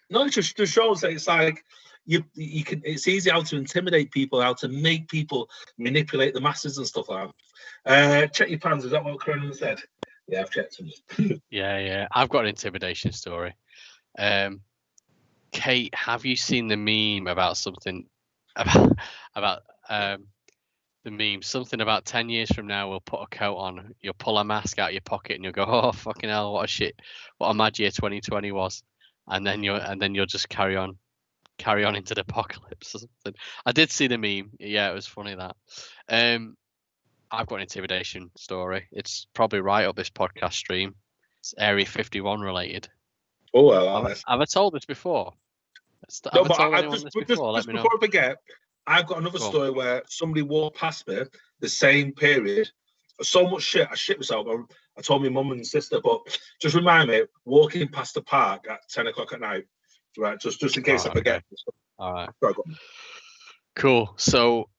No, it just shows that it's like you can. It's easy how to intimidate people, how to make people manipulate the masses and stuff like that. Check your pants. Is that what Cronin said? Yeah, I've checked them. Yeah. I've got an intimidation story. Kate, have you seen the meme about something about the meme? Something about 10 years from now, we'll put a coat on, you'll pull a mask out of your pocket, and you'll go, "Oh fucking hell, what a mad year 2020 was," and then you'll just carry on into the apocalypse or something. I did see the meme. Yeah, it was funny that. I've got an intimidation story. It's probably right up this podcast stream. It's Area 51 related. Oh well, have I told this before? No, but just before I forget, I've got another story where somebody walked past me the same period. So much shit, I shit myself. I told my mum and sister, but just remind me, walking past the park at 10 o'clock at night, right? Just in case I forget. All right. Sorry, cool. So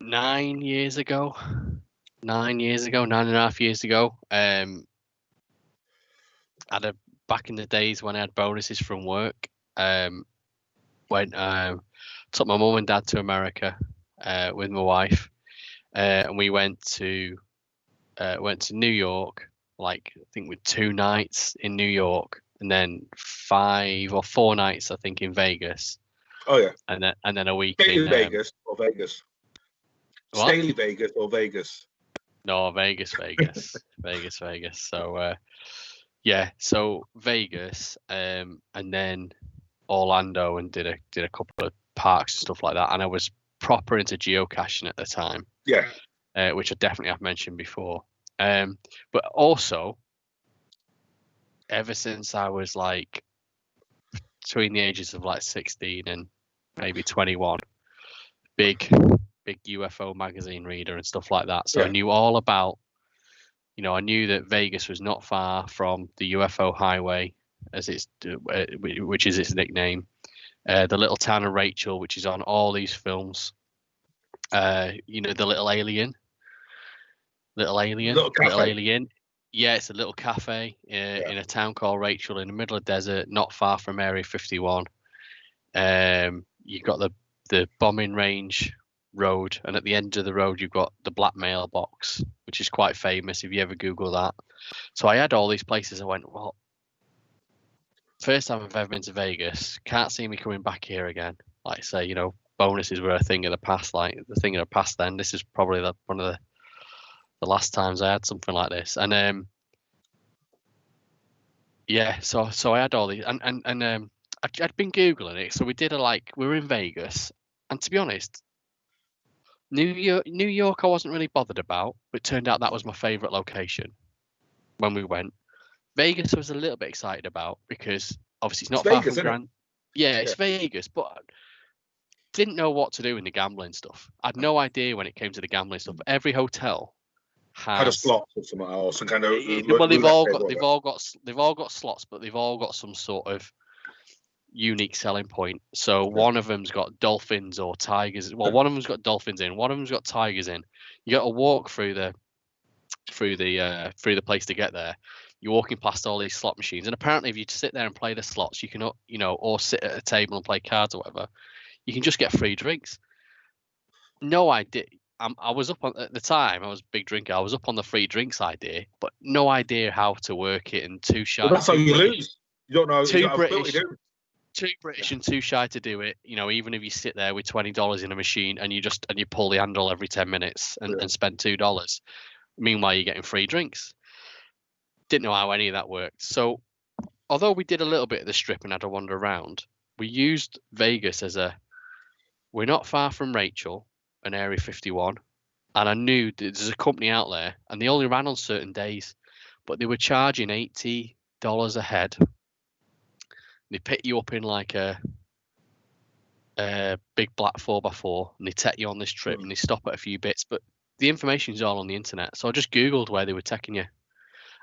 9 years ago, 9.5 years ago, back in the days when I had bonuses from work, took my mum and dad to America with my wife, and we went to New York, like I think with 2 nights in New York, and then 5 or 4 nights I think in Vegas. Oh yeah. And then a week in Vegas. What? Staley Vegas or Vegas? No, Vegas. Vegas. So so Vegas, and then Orlando, and did a couple of parks and stuff like that. And I was proper into geocaching at the time. Yeah. Which I definitely have mentioned before. But also, ever since I was like between the ages of like 16 and maybe 21, big UFO magazine reader and stuff like that. So yeah. I knew all about, I knew that Vegas was not far from the UFO highway, which is its nickname. The little town of Rachel, which is on all these films. The little alien. Little alien. Yeah, it's a little cafe in a town called Rachel in the middle of the desert, not far from Area 51. You've got the bombing range road, and at the end of the road you've got the black mailbox, which is quite famous if you ever Google that. So I had all these places. I went, well, first time I've ever been to Vegas, can't see me coming back here again. Like I say, bonuses were a thing of the past, like the thing of the past then. This is probably one of the last times I had something like this. And so I had all these, and I'd been Googling it. So we were in Vegas, and to be honest, New York I wasn't really bothered about, but it turned out that was my favorite location when we went. Vegas I was a little bit excited about because obviously it's not far from Grand. Yeah, it's Vegas, but didn't know what to do in the gambling stuff. I had no idea when it came to the gambling stuff. Every hotel had a slot or something, or some kind of. Well, they've all got slots, but they've all got some sort of unique selling point. So one of them's got dolphins or tigers. Well, one of them's got dolphins in. One of them's got tigers in. You got to walk through the place to get there. You're walking past all these slot machines, and apparently, if you sit there and play the slots, you can, or sit at a table and play cards or whatever, you can just get free drinks. No idea. I was up on at the time. I was a big drinker. I was up on the free drinks idea, but no idea how to work it, and too shy. Well, that's how you lose. You don't know. Too British and too shy to do it. Even if you sit there with $20 in a machine and you pull the handle every 10 minutes and spend $2. Meanwhile, you're getting free drinks. Didn't know how any of that worked. So, although we did a little bit of the strip and had a wander around, we used Vegas we're not far from Rachel and Area 51. And I knew there's a company out there and they only ran on certain days, but they were charging $80 a head. They pick you up in like a big black 4x4 and they take you on this trip and they stop at a few bits, but the information's all on the internet. So I just Googled where they were taking you.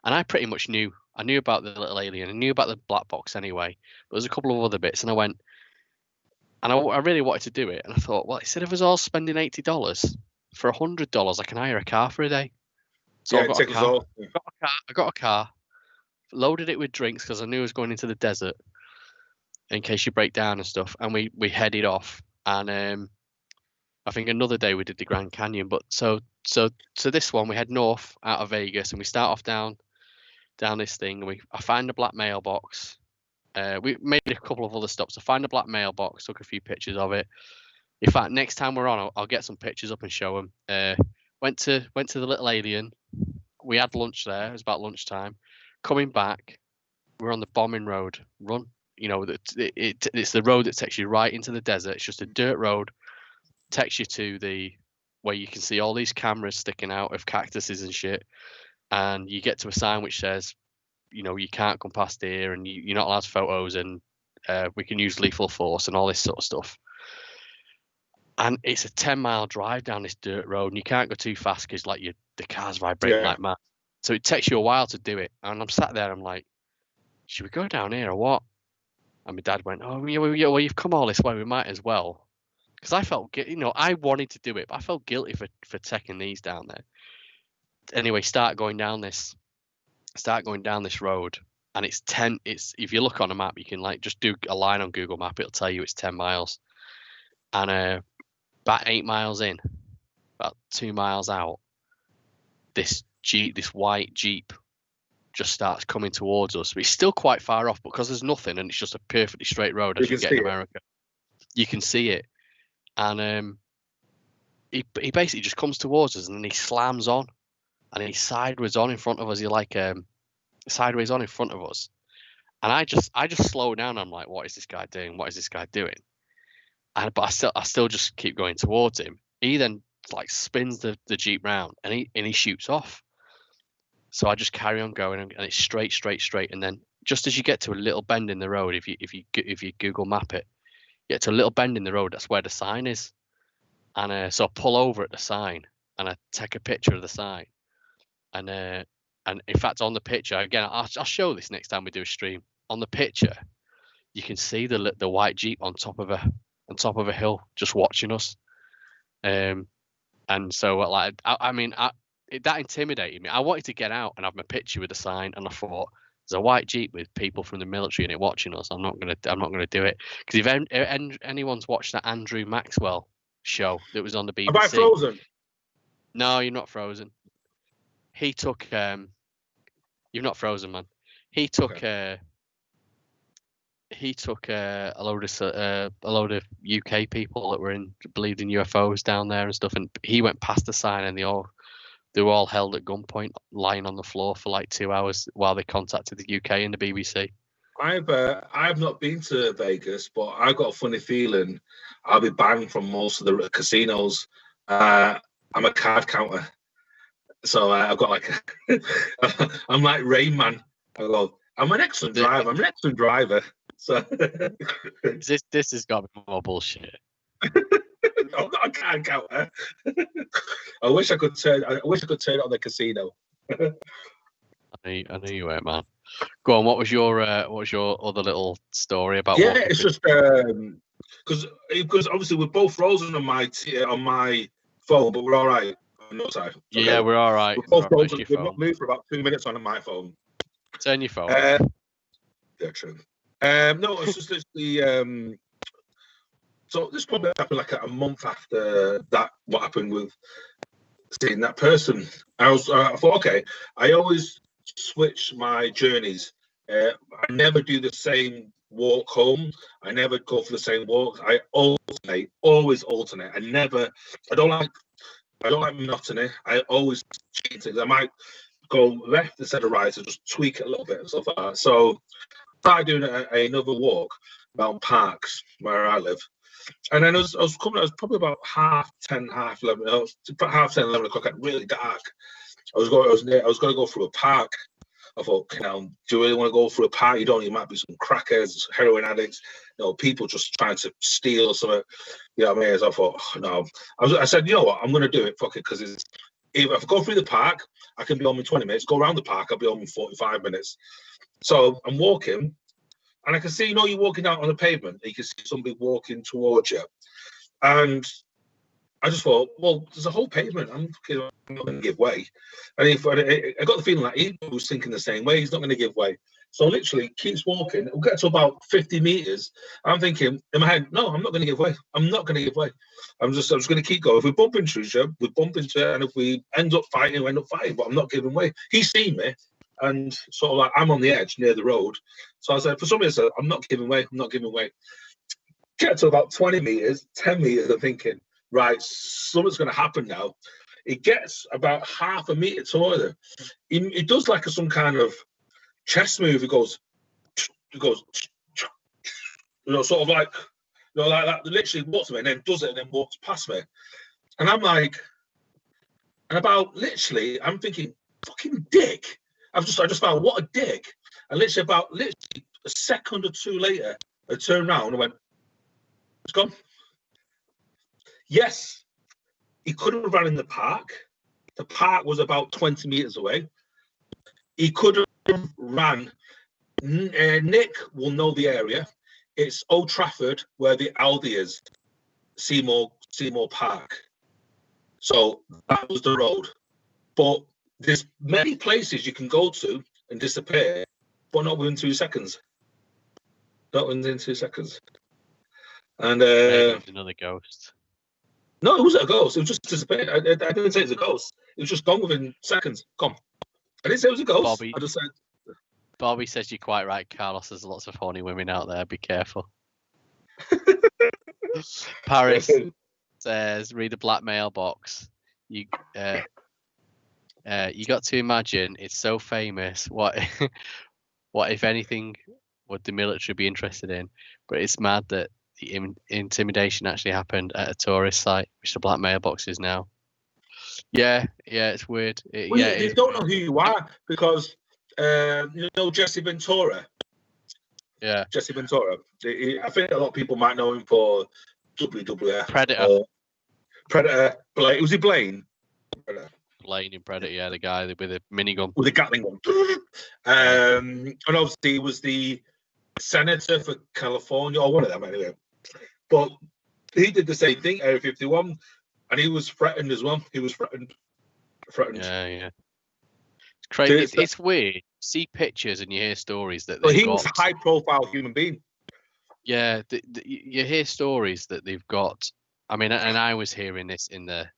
And I pretty much knew. I knew about the little alien. I knew about the black box anyway. But there's a couple of other bits. And I went, and I really wanted to do it. And I thought, well, instead of us all spending $80, for $100, I can hire a car for a day. So I got a car, loaded it with drinks because I knew I was going into the desert in case you break down and stuff. And we headed off. And I think another day we did the Grand Canyon. But so this one, we head north out of Vegas and we start off down this thing. I find a black mailbox. We made a couple of other stops. I find a black mailbox, took a few pictures of it. In fact, next time we're on, I'll get some pictures up and show them. Went to the little alien. We had lunch there. It was about lunchtime. Coming back, we're on the bombing road. Run. It's the road that takes you right into the desert. It's just a dirt road. Takes you to where you can see all these cameras sticking out of cactuses and shit. And you get to a sign which says, you can't come past here and you're not allowed photos and we can use lethal force and all this sort of stuff. And it's a 10-mile drive down this dirt road and you can't go too fast because the cars vibrate like mad. So it takes you a while to do it. And I'm sat there, I'm like, should we go down here or what? And my dad went, oh, yeah, well, you've come all this way, we might as well. Because I felt, I wanted to do it, but I felt guilty for taking these down there. Anyway, start going down this road, and it's if you look on a map, you can just do a line on Google Map, it'll tell you it's 10 miles. And about 8 miles in, about 2 miles out, this white Jeep just starts coming towards us. But it's still quite far off, because there's nothing and it's just a perfectly straight road as you get in America. You can see it. And he basically just comes towards us and then he slams on and he's sideways on in front of us. You're like sideways on in front of us. And I just slow down. I'm like, what is this guy doing? What is this guy doing? But I still just keep going towards him. He then spins the Jeep round and he shoots off. So I just carry on going and it's straight. And then just as you get to a little bend in the road, if you Google map it, you get to a little bend in the road. That's where the sign is. And so I pull over at the sign and I take a picture of the sign. And in fact, on the picture, again, I'll show this next time we do a stream. On the picture, you can see the white Jeep on top of a hill, just watching us. And so that intimidated me. I wanted to get out and have my picture with the sign, and I thought, there's a white Jeep with people from the military in it watching us. I'm not gonna do it, because if anyone's watched that Andrew Maxwell show that was on the BBC. Am I frozen? No, you're not frozen. He took you're not frozen, man. He took a load of UK people that were believed in UFOs down there and stuff, and he went past the sign and they were all held at gunpoint, lying on the floor for 2 hours while they contacted the UK and the BBC. I've not been to Vegas, but I've got a funny feeling I'll be banned from most of the casinos. I'm a card counter, so I've got I'm like Rain Man. I'm an excellent driver. So this has got to be more bullshit. I'm not a card counter. I wish I could turn it on the casino. I know you weren't, man. Go on. What was your other little story about? Yeah, walking it's through- just because obviously we're both frozen on my phone, but we're all right. No, sorry. Yeah, Okay. we're all right. We're We're both all right. frozen. Your We've phone. not moved for about 2 minutes on my phone. Turn your phone. Yeah, true. No, it's just literally. So this probably happened like a month after that. What happened with seeing that person? I thought, okay. I always switch my journeys. I never do the same walk home. I never go for the same walk. I alternate, always alternate. I don't like monotony. I always change things. I might go left instead of right, so just tweak it a little bit and stuff like that. So I started doing another walk around parks where I live. And then I was probably about 10:30, 11. It was about 10:30, 11 o'clock, at really dark. I was going to go through a park. I thought, do you really want to go through a park? You don't. You might be some crackers, heroin addicts, people just trying to steal or something. You know what I mean? So I thought, oh, no. I said, you know what? I'm going to do it. Fuck it, because if I go through the park, I can be home in 20 minutes. Go around the park, I'll be home in 45 minutes. So I'm walking, and I can see, you're walking out on the pavement, and you can see somebody walking towards you. And I just thought, well, there's a whole pavement. I'm not going to give way. And I got the feeling like he was thinking the same way. He's not going to give way. So literally keeps walking. We'll get to about 50 meters. I'm thinking in my head, no, I'm not going to give way. I'm not going to give way. I'm just going to keep going. If we bump into each other, we bump into it. And if we end up fighting, we end up fighting. But I'm not giving way. He's seen me. And sort of like, I'm on the edge near the road. So I said, for some reason, I'm not giving way. I'm not giving way. Get to about 20 meters, 10 meters. I'm thinking, right, something's going to happen now. It gets about half a meter towards him. He does like some kind of chess move. It goes, sort of like, like that. Literally walks to me and then does it and then walks past me. And I'm like, literally, I'm thinking, fucking dick. I just found, what a dick. And literally a second or two later, I turned around and went, it's gone. Yes, he could have run in the park. The park was about 20 meters away. He could have ran. Nick will know the area. It's Old Trafford, where the Aldi is, Seymour Park. So that was the road. But there's many places you can go to and disappear, but not within 2 seconds. Not within 2 seconds. And another ghost. No, it wasn't a ghost. It was just disappeared. I didn't say it's a ghost. It was just gone within seconds. Gone. I didn't say it was a ghost. I just said. Bobby says you're quite right, Carlos. There's lots of horny women out there. Be careful. Paris says, read the black mailbox. You got to imagine, it's so famous. What if anything would the military be interested in? But it's mad that the intimidation actually happened at a tourist site, which the black mailbox is now. Yeah, it's weird. They don't know who you are because Jesse Ventura. Yeah, Jesse Ventura. I think a lot of people might know him for WWF. Predator. Predator. Blaine. Was he Blaine? Predator. Blaine in Predator, yeah, the guy with a minigun. With a Gatling gun. And obviously he was the senator for California, or one of them anyway. But he did the same thing, Area 51, and he was threatened as well. He was threatened. Yeah. It's crazy. It's weird. You see pictures and you hear stories that he was a high-profile human being. Yeah, you hear stories that they've got. I mean, and I was hearing this in the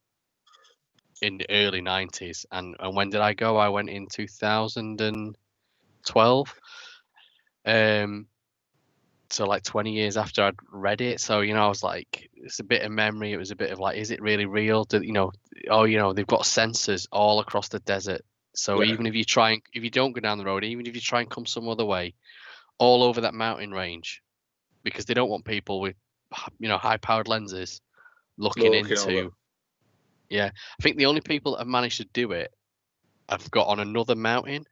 early 90s. And when did I go? I went in 2012. So like 20 years after I'd read it. So, I was like, it's a bit of memory. It was a bit of like, is it really real? They've got sensors all across the desert. So even if you don't go down the road, even if you try and come some other way, all over that mountain range, because they don't want people with, high powered lenses looking into. Yeah. I think the only people that have managed to do it have got on another mountain,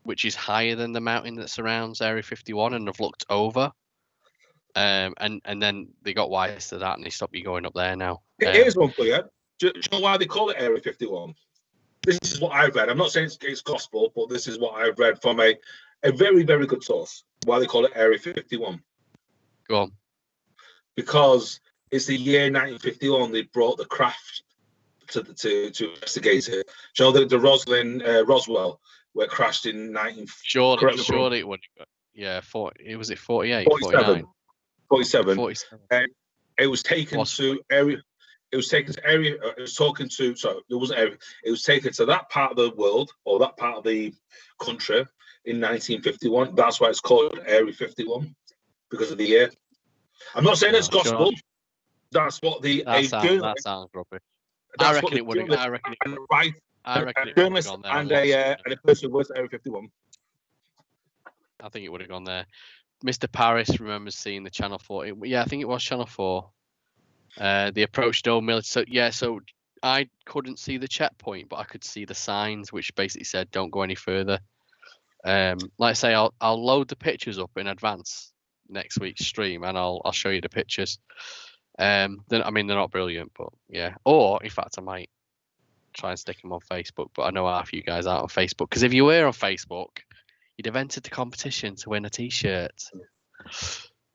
which is higher than the mountain that surrounds Area 51, and have looked over. And then they got wise to that and they stopped you going up there now. Here's one for you. Do you know why they call it Area 51? This is what I've read. I'm not saying it's gospel, but this is what I've read from a a very, very good source. Why they call it Area 51? Go on. Because it's the year 1951 they brought the craft to investigate it. Do you know the Roswell, where it crashed in 19... Surely it would. Yeah, it was it 48, 47. 49? 47. It was taken to area. It was taken to area. It was talking to. So there wasn't area. It was taken to that part of the world or that part of the country in 1951. That's why it's called Area 51 because of the year. I'm not saying it's gospel. Sure. That's what the that sounds rubbish. I reckon it would have. I reckon it would have gone there. And a person was Area 51. I think it would have gone there. Mr. Paris remembers seeing the Channel 4. I think it was Channel 4. They approached old military. So I couldn't see the checkpoint, but I could see the signs, which basically said, "Don't go any further." Like I say, I'll load the pictures up in advance next week's stream, and I'll show you the pictures. They're not brilliant, but yeah. Or in fact, I might try and stick them on Facebook. But I know half you guys aren't on Facebook, because if you were on Facebook, you'd have entered the competition to win a T-shirt.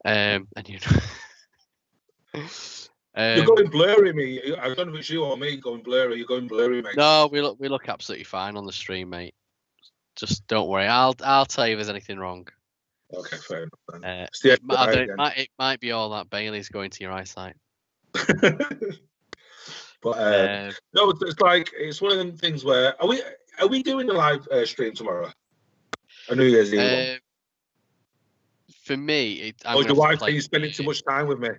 And you know. You're going blurry, me. I don't know if it's you or me going blurry. You're going blurry, mate. No, we look absolutely fine on the stream, mate. Just don't worry. I'll tell you if there's anything wrong. Okay, fair enough. It might be all that Bailey's going to your eyesight. But no, it's one of them things where are we doing a live stream tomorrow? A New Year's Eve. For me, or your wife say you're spending too much time with me?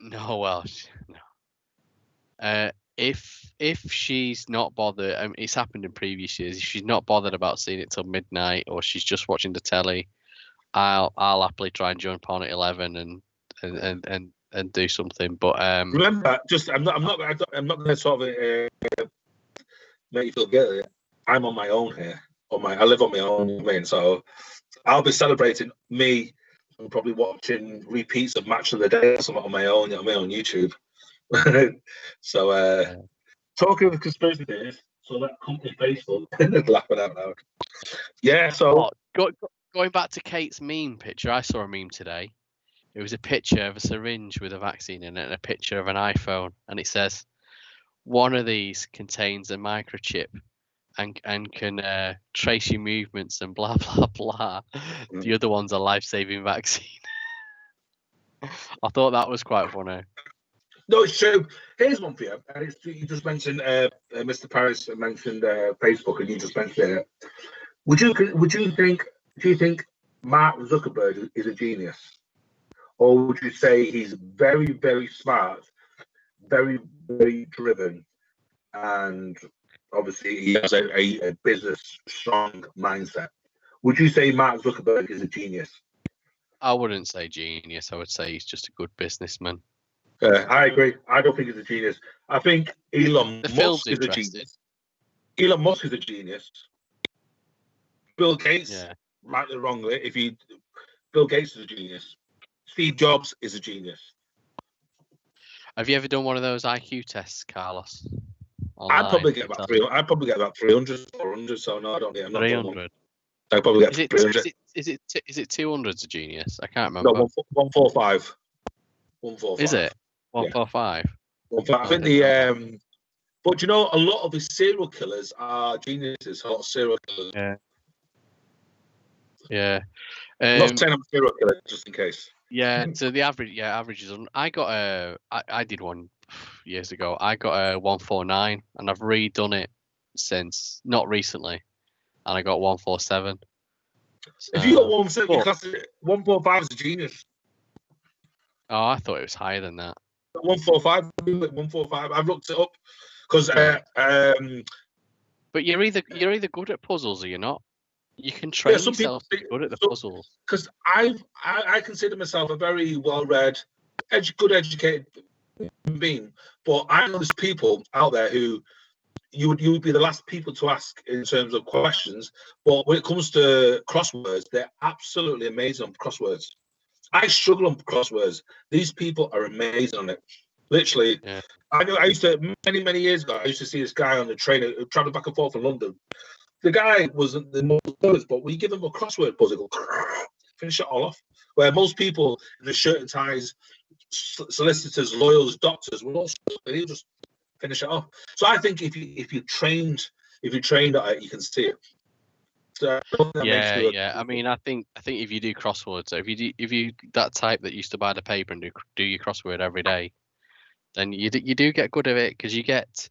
No, well, no. If she's not bothered, it's happened in previous years. If she's not bothered about seeing it till midnight, or she's just watching the telly, I'll happily try and jump on at 11 and do something. But remember, I'm not going to sort of make you feel guilty. I'm on my own here. I live on my own, so I'll be celebrating me. I'm probably watching repeats of Match of the Day or something on my own YouTube. So, talking of conspiracy theories, so that company Facebook, laughing out loud. Yeah, so going back to Kate's meme picture, I saw a meme today. It was a picture of a syringe with a vaccine in it and a picture of an iPhone, and it says, "One of these contains a microchip and can trace your movements and blah blah blah. The other one's a life-saving vaccine." I thought that was quite funny. No, it's true. Here's one for you. And you just mentioned Mr. Paris mentioned Facebook, and you just mentioned it. Do you think Mark Zuckerberg is a genius, or would you say he's very, very smart, very, very driven, and obviously he has a business strong mindset? Would you say Mark Zuckerberg is a genius? I wouldn't say genius. I would say he's just a good businessman. I agree. I don't think he's a genius. I think Elon Musk is a genius. Elon Musk is a genius. Bill Gates, rightly or wrongly, Bill Gates is a genius. Steve Jobs is a genius. Have you ever done one of those IQ tests, Carlos? I'd probably get about 300, 400. So no, I don't get. I'm not 300. I probably get 300. Is it 200's a genius? I can't remember. No, 145. 145. Is it 145? I think the but you know, a lot of the serial killers are geniuses. Hot serial killers. Yeah. I'm not saying I'm a serial killer, just in case. Yeah. So the average is. I did one years ago. I got a 149, and I've redone it since, not recently, and I got 147. So, if you got 147, 145 is a genius. Oh, I thought it was higher than that. 145. I've looked it up because. But you're either good at puzzles or you're not. You can train yourself to be good at the puzzles. Because I consider myself a very well-read, good educated being, but I know there's people out there who you would be the last people to ask in terms of questions. But when it comes to crosswords, they're absolutely amazing on crosswords. I struggle on crosswords. These people are amazing on it. Literally, I used to many years ago. I used to see this guy on the train traveling back and forth from London, the guy wasn't the most close, but when you give him a crossword puzzle, finish it all off. Where most people in the shirt and ties, solicitors, lawyers, doctors, will also he'll just finish it off. So I think if you trained at it, you can see it. So Yeah. I mean, I think if you do crosswords, so if you that type that used to buy the paper and do your crossword every day, then you do get good at it because you get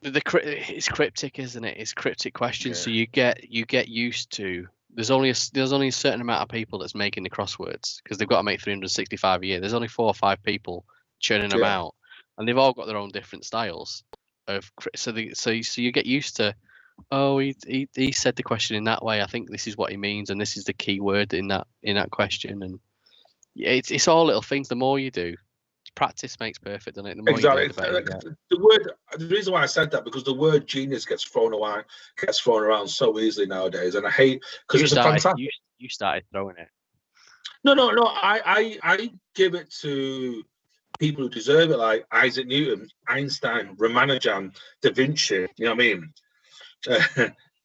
it's cryptic, isn't it? It's cryptic questions, so you get used to. There's only a certain amount of people that's making the crosswords because they've got to make 365 a year. There's only 4 or 5 people churning them out, and they've all got their own different styles of. So you get used to. Oh, he said the question in that way. I think this is what he means, and this is the key word in that question. And it's all little things. The more you do, practice makes perfect, doesn't it? The more exactly. you do, the better you get. The reason why I said that because the word genius gets thrown around so easily nowadays, and I hate because it's a fantastic. You started throwing it. No. I give it to people who deserve it, like Isaac Newton, Einstein, Ramanujan, Da Vinci. You know what I mean?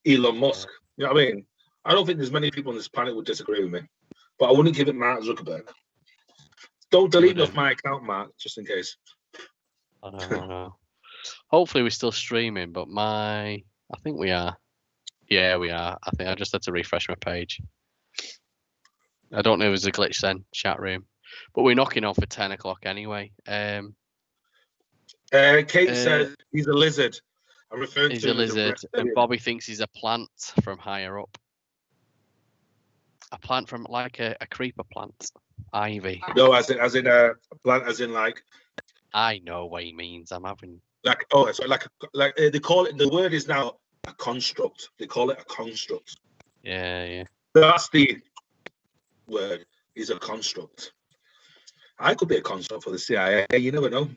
Elon Musk. You know what I mean? I don't think there's many people on this planet would disagree with me, but I wouldn't give it Mark Zuckerberg. Don't delete off my account, Mark, just in case. I know. Hopefully we're still streaming, but I think we are. Yeah, we are. I think I just had to refresh my page. I don't know if it was a glitch then, chat room. But we're knocking on for 10 o'clock anyway. Kate says he's a lizard. I'm referring he's to a lizard, and Bobby thinks he's a plant from higher up. A plant from like a creeper plant. Ivy. No, as in a plant, as in like. I know what he means. I'm having like so like they call it. The word is now a construct. They call it a construct. Yeah. That's the word. Is a construct. I could be a construct for the CIA. You never know.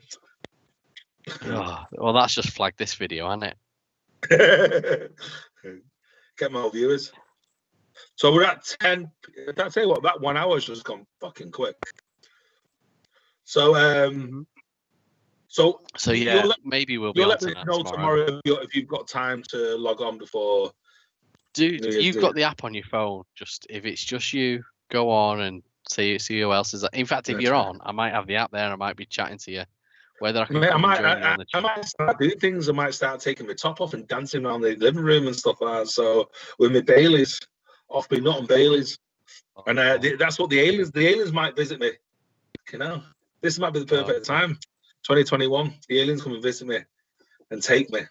Oh, well, that's just flagged this video, hasn't it? Get more viewers. So we're at 10. I'll tell you what, that 1 hour's just gone fucking quick. So so yeah, maybe we'll be on to that tomorrow if you've got time to log on before. Dude, you've got the app on your phone. Just if it's just you, go on and see who else is. In fact, if you're on, I might have the app there. And I might be chatting to you. Whether I can join you on the chat. I might start doing things. I might start taking my top off and dancing around the living room and stuff like that. So with my Baileys, off me nut and Baileys, and that's what the aliens might visit me. You know, this might be the perfect time. 2021, the aliens come and visit me and take me.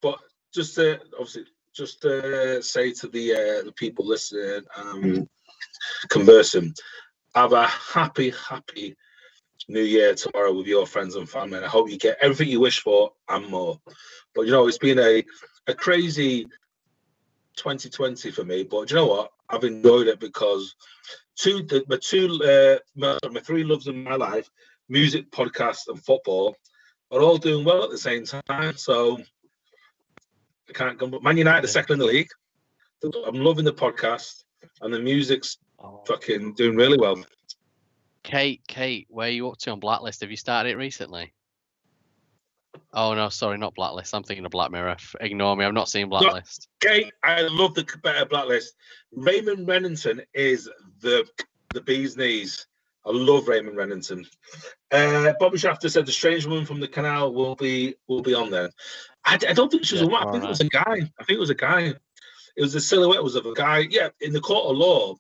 But just obviously, just say to the people listening, conversing. Have a happy New Year tomorrow with your friends and family. And I hope you get everything you wish for and more. But it's been a crazy 2020 for me. But you know what? I've enjoyed it because my 3 loves in my life, music, podcast, and football, are all doing well at the same time. So I can't come. Man United are second in the league. I'm loving the podcast, and the music's fucking doing really well. Kate, where are you up to on Blacklist? Have you started it recently? Oh no, sorry, not Blacklist. I'm thinking of Black Mirror. Ignore me. I've not seen Blacklist. No, Kate, I love the better Blacklist. Raymond Rennington is the bee's knees. I love Raymond Rennington. Bobby Shafter said the strange woman from the canal will be on there. I don't think she was a woman. I think it was a guy. It was a silhouette of a guy. Yeah, in the court of law,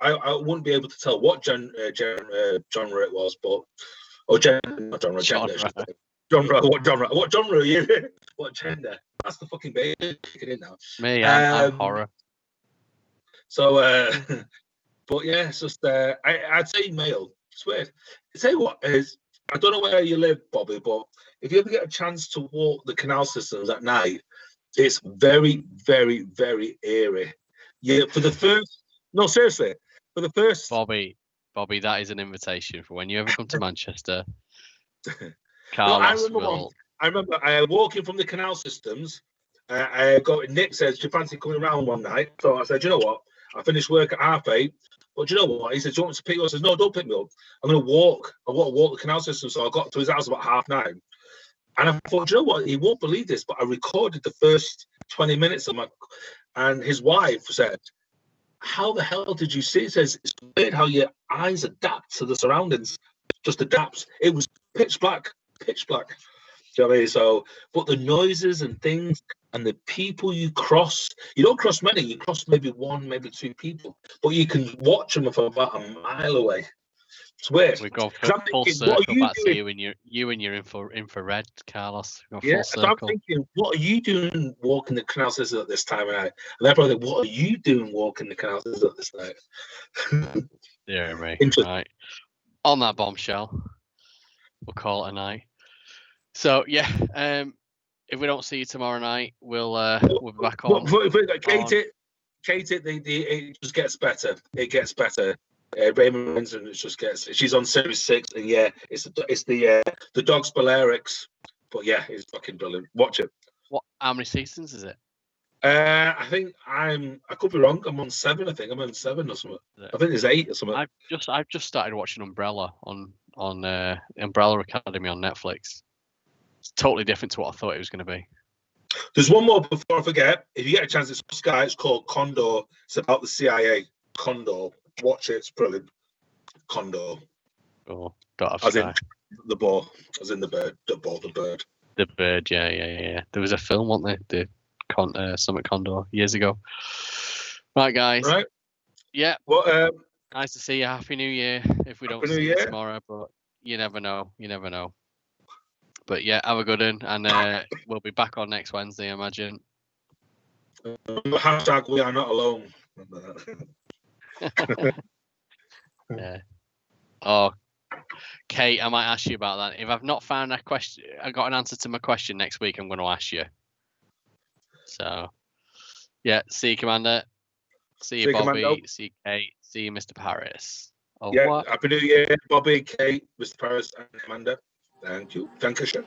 I wouldn't be able to tell what genre it was, but what genre are you? What gender? That's the fucking baby kicking in now. Me, I'm horror. So, but yeah, it's just I'd say male. It's weird. I tell you what is, I don't know where you live, Bobby, but if you ever get a chance to walk the canal systems at night, it's very, very, very eerie. Yeah, seriously. For the first, Bobby, that is an invitation for when you ever come to Manchester. Carlos I remember walking from the canal systems. Nick says, "Do you fancy coming around one night?" So I said, "You know what? I finished work at 8:30. But you know what?" He said, "Do you want me to pick you up?" I said, "No, don't pick me up. I'm going to walk. I want to walk the canal system." So I got to his house about 9:30. And I thought, you know what? He won't believe this, but I recorded the first 20 minutes of and his wife said, how the hell did you see? He says, it's weird how your eyes adapt to the surroundings. Just adapts. It was pitch black. Do you know what I mean? So, but the noises and things and the people you cross, you don't cross many, you cross maybe one, maybe two people, but you can watch them from about a mile away. It's weird. We go I'm full thinking, what are circle you back to doing? you and your infrared, Carlos. Go Yeah, full so I'm circle. thinking, what are you doing walking the canal scissors at this time of night? And they're probably, what are you doing walking the canal scissors at this night? Yeah, right. Interesting. Right. On that bombshell, we'll call it a night. So yeah, if we don't see you tomorrow night, we'll be back on. Kate, it just gets better. It gets better. Raymond wins, and it just gets. She's on series 6, and yeah, it's the dog's Balearics, but yeah, it's fucking brilliant. Watch it. What? How many seasons is it? I think I could be wrong. I'm on 7. I think I'm on 7 or something. I think there's 8 or something. I've just started watching Umbrella on Umbrella Academy on Netflix. It's totally different to what I thought it was going to be. There's one more before I forget. If you get a chance, it's on Sky. It's called Condor. It's about the CIA. Condor. Watch it. It's brilliant. Condor. Oh, don't have As Sky. in the ball. As in the bird. The ball. The bird. The bird. Yeah. There was a film, wasn't there? The Summit Condor years ago. Right, guys. Right. Yeah. Well, nice to see you. Happy New Year. If we don't see you tomorrow, but you never know. But yeah, have a good one, and we'll be back on next Wednesday, I imagine. Hashtag we are not alone. Yeah. Oh, Kate, I might ask you about that. If I've not found a question, I got an answer to my question next week, I'm going to ask you. So, yeah, see you, Commander. See you, Bobby. Commando. See you, Kate. See you, Mr. Paris. Happy New Year, Bobby, Kate, Mr. Paris, and Commander. Thank you. Dankeschön.